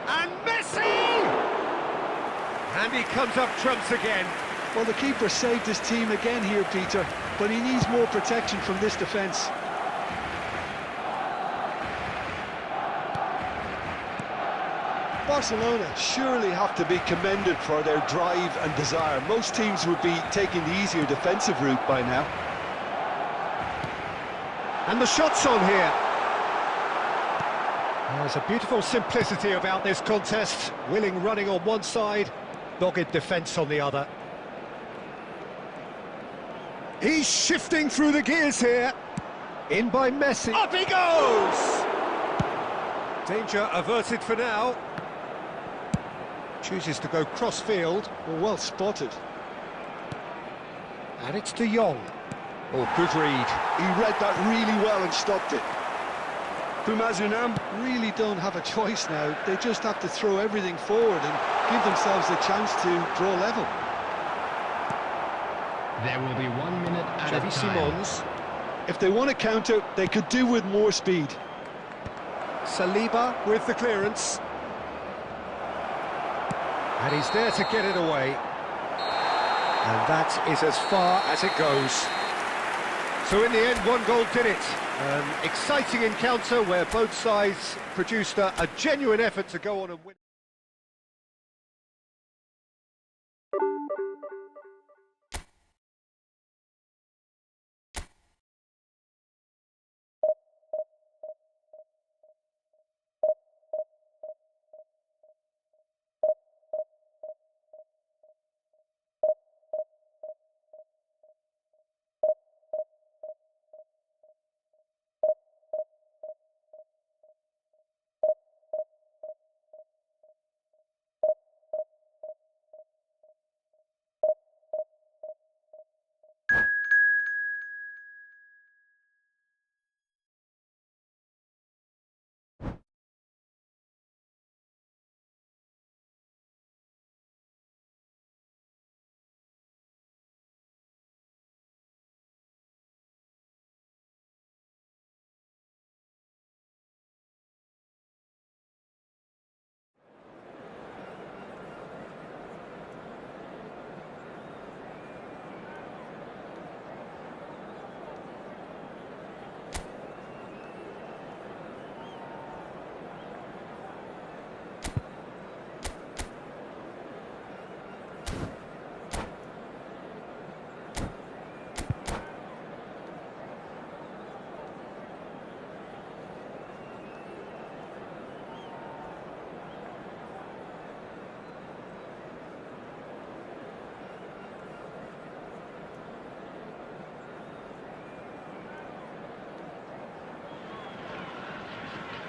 And Messi! And he comes up trumps again. Well, the keeper saved his team again here, Peter, but he needs more protection from this defence. Barcelona surely have to be commended for their drive and desire. Most teams would be taking the easier defensive route by now. And the shot's on here. There's a beautiful simplicity about this contest. Willing running on one side, dogged defence on the other. He's shifting through the gears here. In by Messi. Up he goes! Danger averted for now. Chooses to go cross-field. Well spotted. And it's De Jong. Oh, good read. He read that really well and stopped it. Bumazunam really don't have a choice now. They just have to throw everything forward and give themselves a chance to draw level. There will be 1 minute at a Xavi time. Simons. If they want to counter, they could do with more speed. Saliba with the clearance. And he's there to get it away. And that is as far as it goes. So in the end, one goal did it. An exciting encounter where both sides produced a genuine effort to go on and win.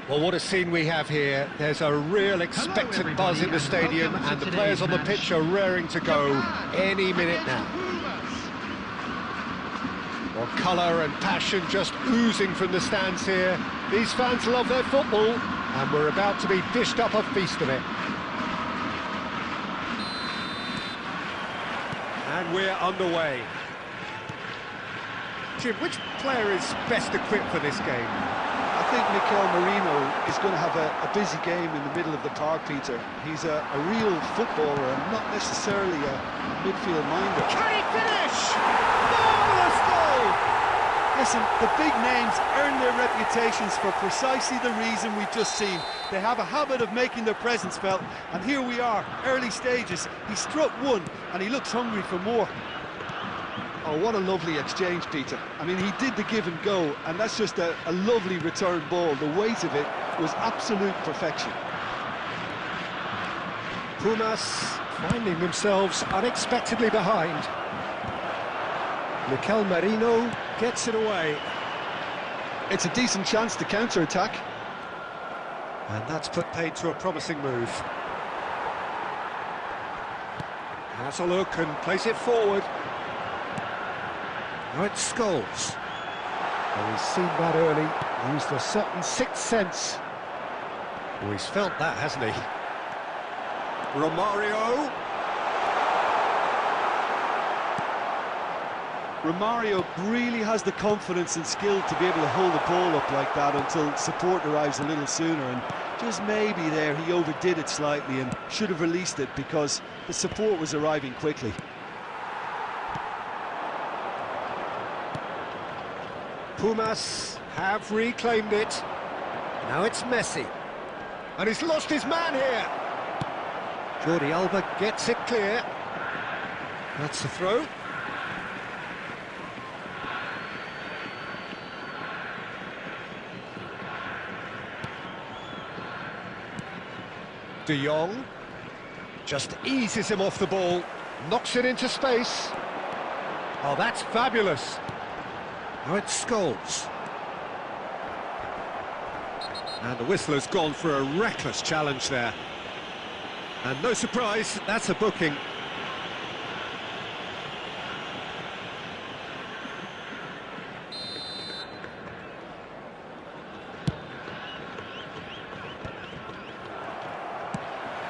Well, what a scene we have here. There's a real expectant buzz in the stadium, and the players on the pitch are raring to go any minute now. Well, colour and passion just oozing from the stands here. These fans love their football, and we're about to be dished up a feast of it. And we're underway. Jim, which player is best equipped for this game? I think Mikel Merino is going to have a busy game in the middle of the park, Peter. He's a real footballer and not necessarily a midfield minder. Can he finish? Marvellous goal! Listen, the big names earn their reputations for precisely the reason we've just seen. They have a habit of making their presence felt, and here we are, early stages. He struck one, and he looks hungry for more. Oh, what a lovely exchange, Peter. I mean, he did the give and go, and that's just a lovely return ball. The weight of it was absolute perfection. Pumas finding themselves unexpectedly behind. Mikel Merino gets it away. It's a decent chance to counter-attack. And that's put paid to a promising move. Has a look and plays it forward. Now it's Scholes. Well, he's seen that early, used a certain sixth sense. Oh, he's felt that, hasn't he? Romario. Romario really has the confidence and skill to be able to hold the ball up like that until support arrives a little sooner, and just maybe there he overdid it slightly and should have released it because the support was arriving quickly. Pumas have reclaimed it. Now it's Messi. And he's lost his man here. Jordi Alba gets it clear. That's the throw. De Jong just eases him off the ball, knocks it into space. Oh, that's fabulous. Now it's Scholes. And the whistler's gone for a reckless challenge there. And no surprise, that's a booking.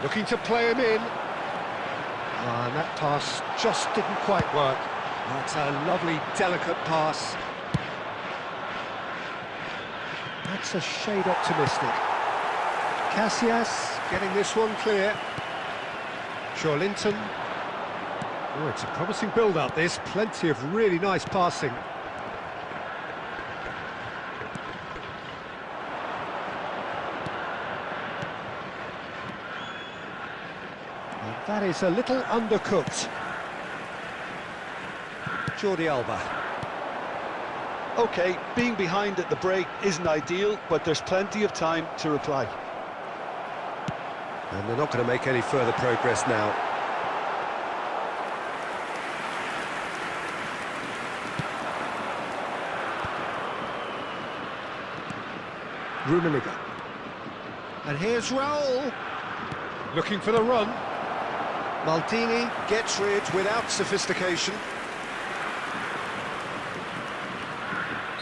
Looking to play him in. And that pass just didn't quite work. That's a lovely, delicate pass. That's a shade optimistic. Casillas getting this one clear. Linton. Oh, it's a promising build-up, this. Plenty of really nice passing. And that is a little undercooked. Jordi Alba. OK, being behind at the break isn't ideal, but there's plenty of time to reply. And they're not going to make any further progress now. Rummenigge. And here's Raul. Looking for the run. Maldini gets rid without sophistication.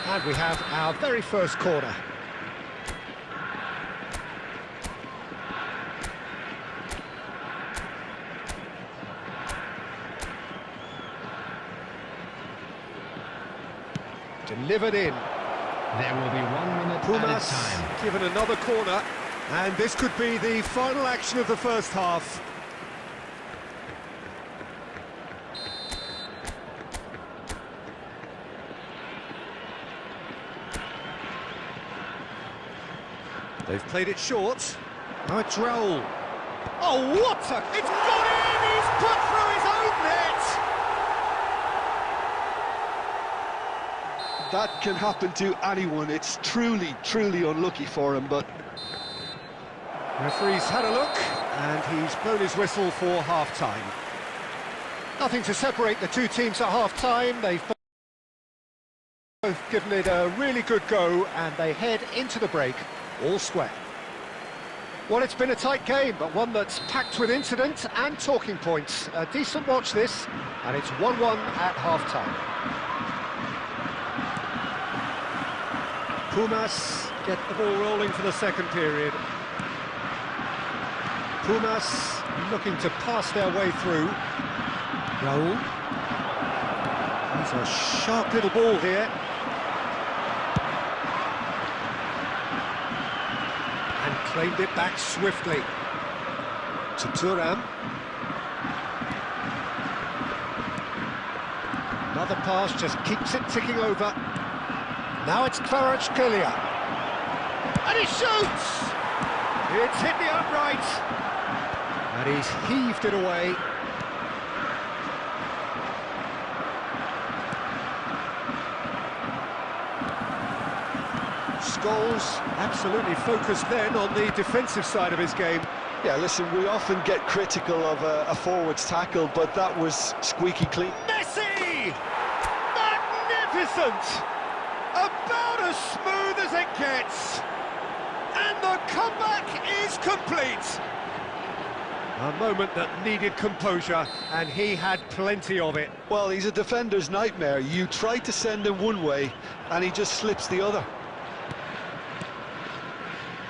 And we have our very first corner. Delivered in. There will be 1 minute Pumas added time. given another corner, and this could be the final action of the first half. They've played it short. Now it's Raul. Oh, what a... It's gone in! He's put through his own net! That can happen to anyone. It's truly, truly unlucky for him, but... Referee's had a look, and he's blown his whistle for half-time. Nothing to separate the two teams at half-time. They've both given it a really good go, and they head into the break All square. Well, it's been a tight game, but one that's packed with incident and talking points. A decent watch this, and it's 1-1 at half-time. Pumas get the ball rolling for the second period. Pumas looking to pass their way through. Raul. He's a sharp little ball here. And claimed it back swiftly. To Thuram. Another pass just keeps it ticking over. Now it's Kvaratskhelia. And he shoots! It's hit the upright. And he's heaved it away. Scholes absolutely focused then on the defensive side of his game. Yeah, listen, we often get critical of a forward's tackle, but that was squeaky clean. Messi! Magnificent! About as smooth as it gets. And the comeback is complete. A moment that needed composure, and he had plenty of it. Well, he's a defender's nightmare. You try to send him one way, and he just slips the other.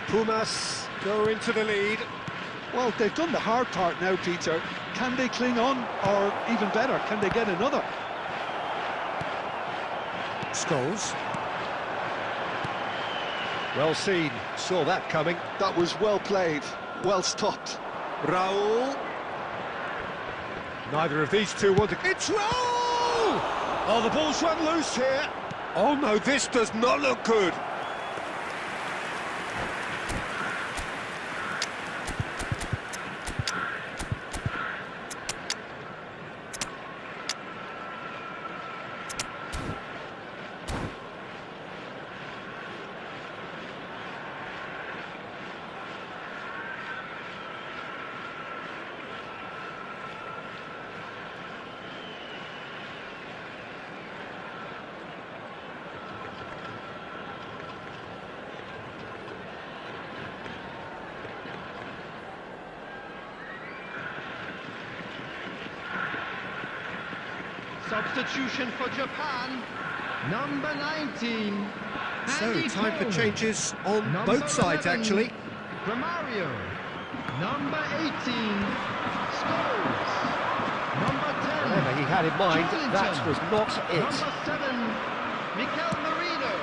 Pumas go into the lead. Well, they've done the hard part now, Peter. Can they cling on, or even better, can they get another? Scholes. Well seen, saw that coming. That was well played, well stopped. Raul. Neither of these two want to... It's Raul! Oh, the ball's run loose here. Oh no, this does not look good. Substitution for Japan, number 19. So, Andy time for Cole. changes on Number both sides, 11, actually. Romario. Number 18, Scholes. Number 10, Whatever he had in mind, that Joelinton. was not it. Number 7, Mikel Merino.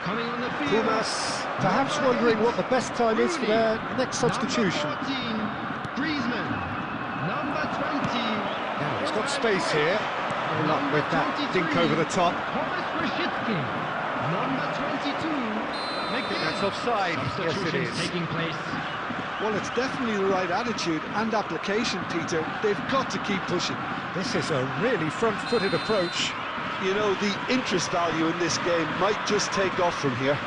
Coming on the field. Pumas perhaps wondering what the best time is for their next substitution. Number 14, Griezmann. Number 20, Now, he's got space here. Good luck with that dink over the top. Thomas Rashitsky. Number 22, McGinn. That's offside. Yes, it Substitutions is. taking place. Well, it's definitely the right attitude and application, Peter. They've got to keep pushing. This is a really front-footed approach. You know, the interest value in this game might just take off from here.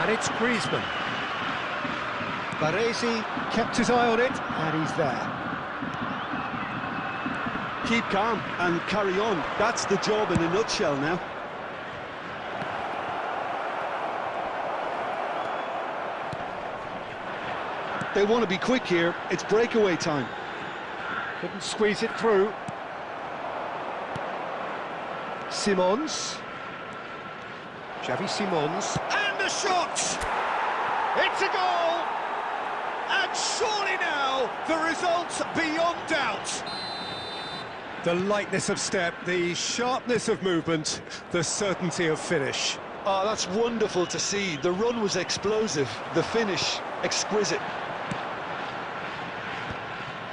And it's Griezmann. Baresi kept his eye on it, and he's there. Keep calm and carry on. That's the job in a nutshell now. They want to be quick here. It's breakaway time. Couldn't squeeze it through. Simons. Xavi Simons. And the shot! It's a goal! And surely now, the result's beyond doubt. The lightness of step, the sharpness of movement, the certainty of finish. Oh, that's wonderful to see. The run was explosive, the finish exquisite.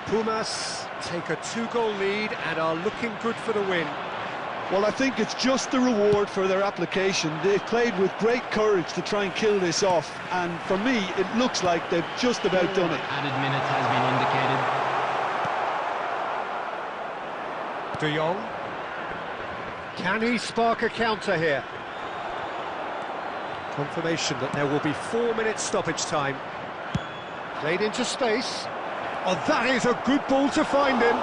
Pumas take a 2-goal lead and are looking good for the win. Well, I think it's just the reward for their application. They've played with great courage to try and kill this off, and for me, it looks like they've just about done it. Added minutes has been indicated. De Jong. Can he spark a counter here? Confirmation that there will be 4 minutes stoppage time. Played into space. Oh, that is a good ball to find him.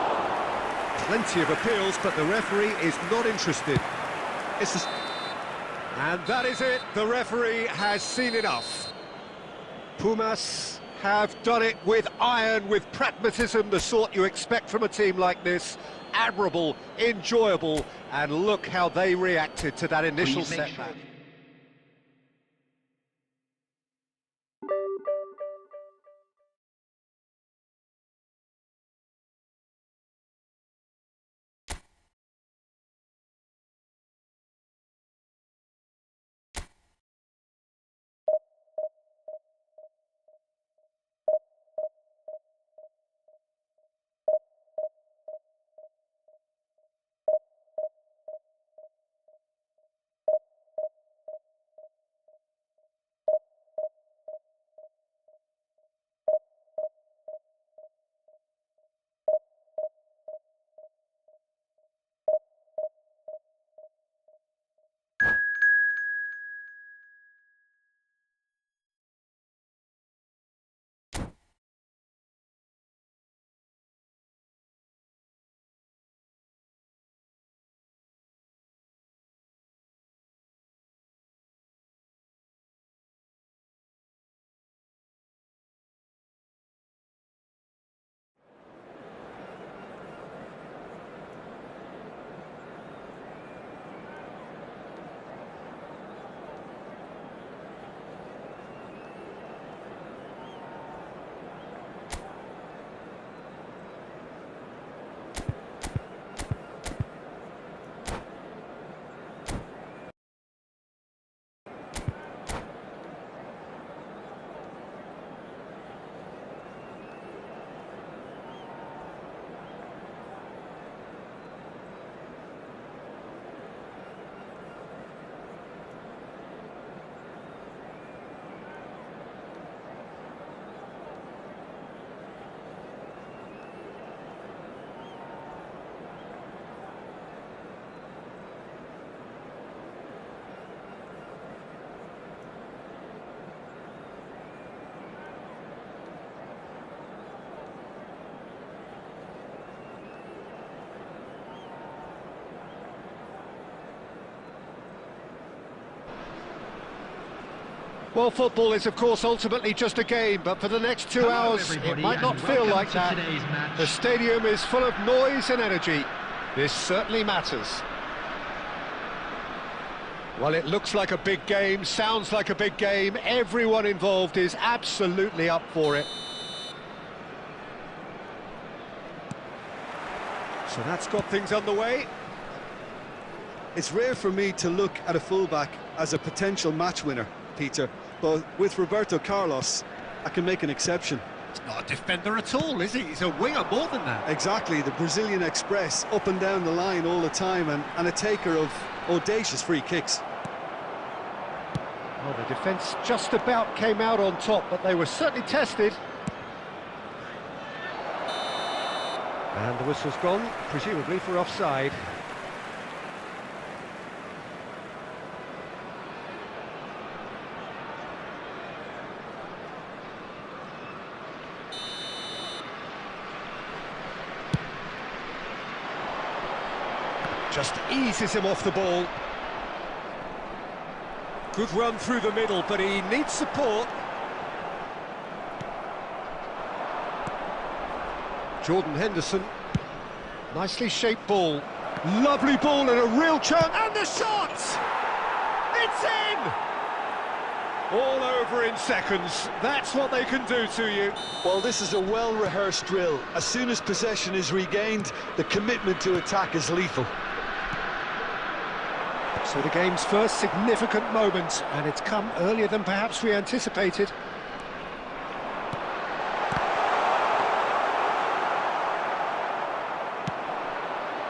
Plenty of appeals, but the referee is not interested. And that is it. The referee has seen enough. Pumas have done it with iron, with pragmatism, the sort you expect from a team like this. Admirable, enjoyable, and look how they reacted to that initial setback. Well, football is, of course, ultimately just a game, but for the next 2 hours, it might not feel like that. The stadium is full of noise and energy. This certainly matters. Well, it looks like a big game, sounds like a big game. Everyone involved is absolutely up for it. So that's got things underway. It's rare for me to look at a fullback as a potential match winner, Peter, but with Roberto Carlos, I can make an exception. He's not a defender at all, is he? He's a winger more than that. Exactly, the Brazilian Express, up and down the line all the time, and a taker of audacious free kicks. Well, the defence just about came out on top, but they were certainly tested. And the whistle's gone, presumably for offside. Just eases him off the ball. Good run through the middle, but he needs support. Jordan Henderson. Nicely shaped ball. Lovely ball and a real chance. And the shot! It's in! All over in seconds. That's what they can do to you. Well, this is a well-rehearsed drill. As soon as possession is regained, the commitment to attack is lethal. So the game's first significant moment, and it's come earlier than perhaps we anticipated.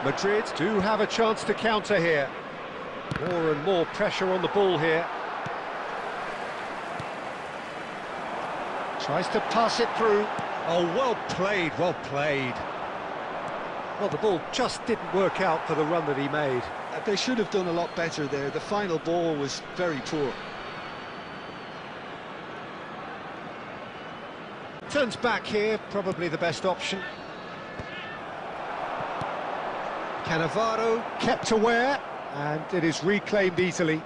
Madrid do have a chance to counter here. More and more pressure on the ball here. Tries to pass it through. Oh, well played, well played. Well, the ball just didn't work out for the run that he made. They should have done a lot better there. The final ball was very poor. Turns back here, probably the best option. Cannavaro kept aware, and it is reclaimed easily.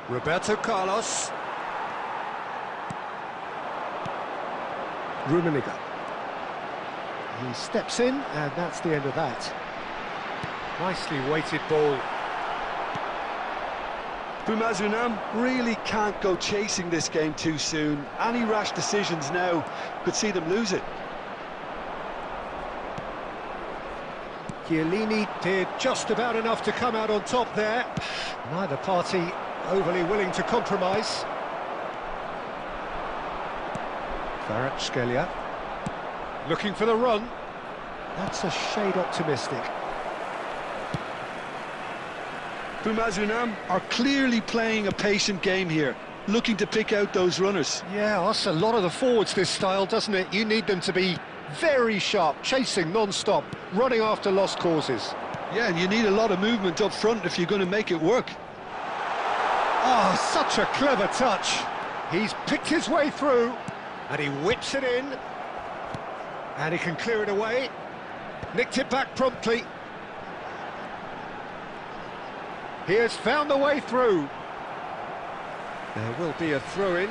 Roberto Carlos. Rummenigge. He steps in, and that's the end of that. Nicely weighted ball. Bumazunam really can't go chasing this game too soon. Any rash decisions now could see them lose it. Chiellini did just about enough to come out on top there. Neither party overly willing to compromise. Kvaratskhelia looking for the run. That's a shade optimistic. Bumazunam are clearly playing a patient game here, looking to pick out those runners. Yeah, that's a lot of the forwards, this style, doesn't it? You need them to be very sharp, chasing non-stop, running after lost causes. Yeah, and you need a lot of movement up front if you're going to make it work. Oh, such a clever touch. He's picked his way through, and he whips it in. And he can clear it away. Nicked it back promptly. He has found the way through. There will be a throw-in.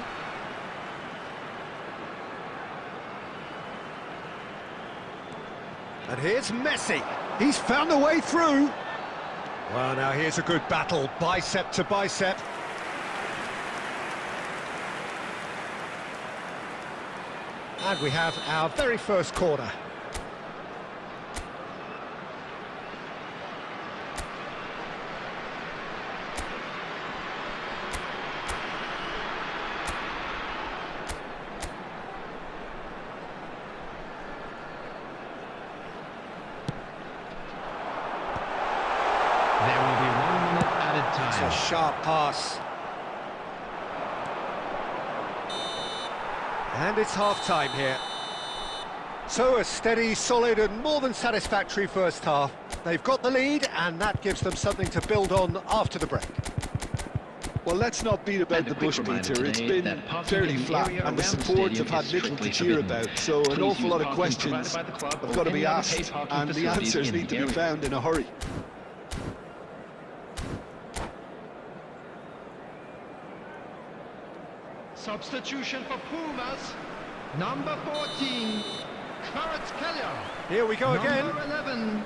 And here's Messi. He's found the way through. Well, now here's a good battle, bicep to bicep. And we have our very first corner. There will be 1 minute added time. It's a sharp pass. And it's half-time here. So a steady, solid and more than satisfactory first half. They've got the lead and that gives them something to build on after the break. Well, let's not beat about the bush, Peter. It's been fairly flat and the support have had little to cheer about. So an awful lot of questions have got to be asked and the answers need to be found in a hurry. Substitution for Pumas. Number 14, Kvaratskhelia. Here we go again. Number 11,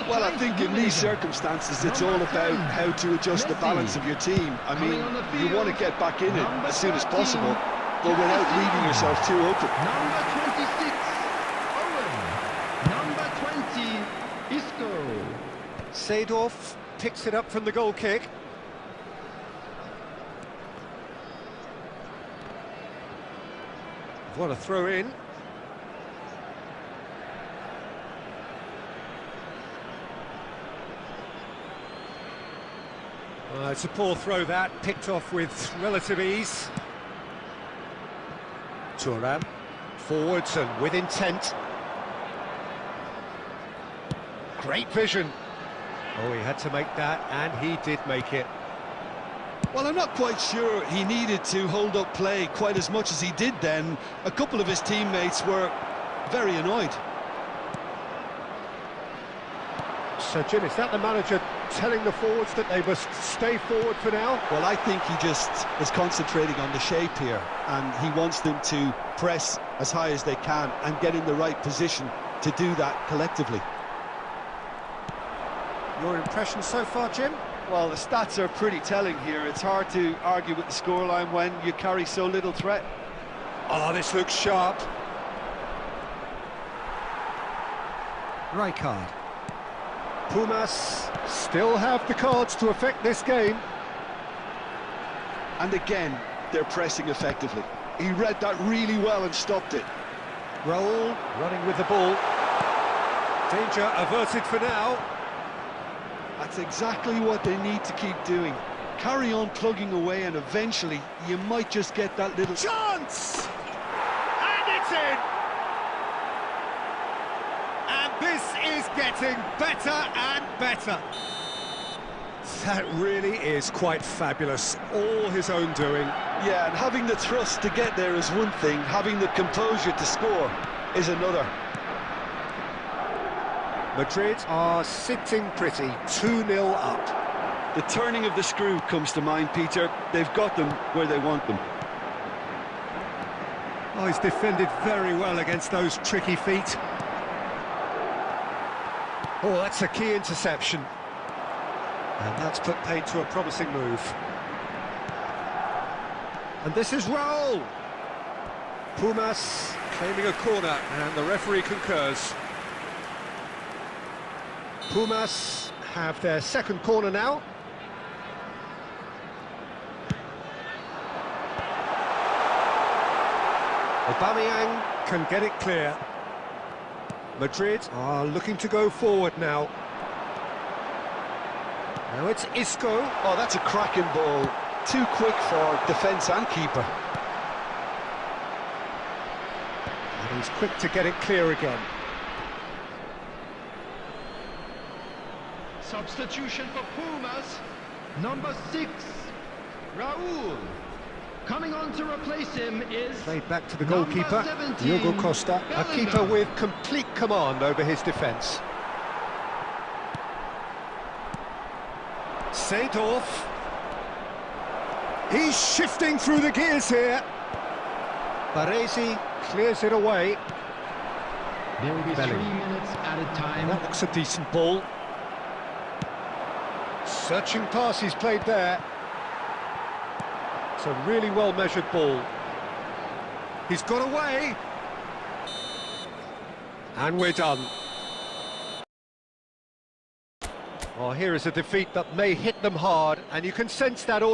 Well, I think in these circumstances, it's all about how to adjust the balance of your team. I mean, you want to get back in it as soon as possible, but without leaving yourself too open. Number 26, Owen. Number 20, Isco. Seedorf picks it up from the goal kick. What a throw in. It's a poor throw that, picked off with relative ease. Thuram, forwards and with intent. Great vision. Oh, he had to make that, and he did make it. Well, I'm not quite sure he needed to hold up play quite as much as he did then. A couple of his teammates were very annoyed. So, Jim, is that the manager telling the forwards that they must stay forward for now? Well, I think he just is concentrating on the shape here, and he wants them to press as high as they can and get in the right position to do that collectively. Your impression so far, Jim? Well, the stats are pretty telling here. It's hard to argue with the scoreline when you carry so little threat. Oh, this looks sharp. Rijkaard. Pumas still have the cards to affect this game. And again, they're pressing effectively. He read that really well and stopped it. Raul running with the ball. Danger averted for now. That's exactly what they need to keep doing. Carry on plugging away and eventually you might just get that little Chance! And it's in! And this is getting better and better. That really is quite fabulous. All his own doing. Yeah, and having the thrust to get there is one thing, having the composure to score is another. Madrid are sitting pretty, 2-0 up. The turning of the screw comes to mind, Peter. They've got them where they want them. Oh, he's defended very well against those tricky feet. Oh, that's a key interception. And that's put paid to a promising move. And this is Raul. Pumas claiming a corner, and the referee concurs. Pumas have their second corner now. Aubameyang can get it clear. Madrid are looking to go forward now. Now it's Isco. Oh, that's a cracking ball. Too quick for defence and keeper. And he's quick to get it clear again. Substitution for Pumas, number 6, Raul. Coming on to replace him is... Played back to the number goalkeeper, 17, Diogo Costa, a Bellingham. keeper with complete command over his defence. Seedorf. He's shifting through the gears here. Baresi clears it away. There will be Bellingham. 3 minutes added time. That looks a decent ball. Searching pass he's played there. It's a really well-measured ball. He's got away. And we're done. Well, here is a defeat that may hit them hard, and you can sense that all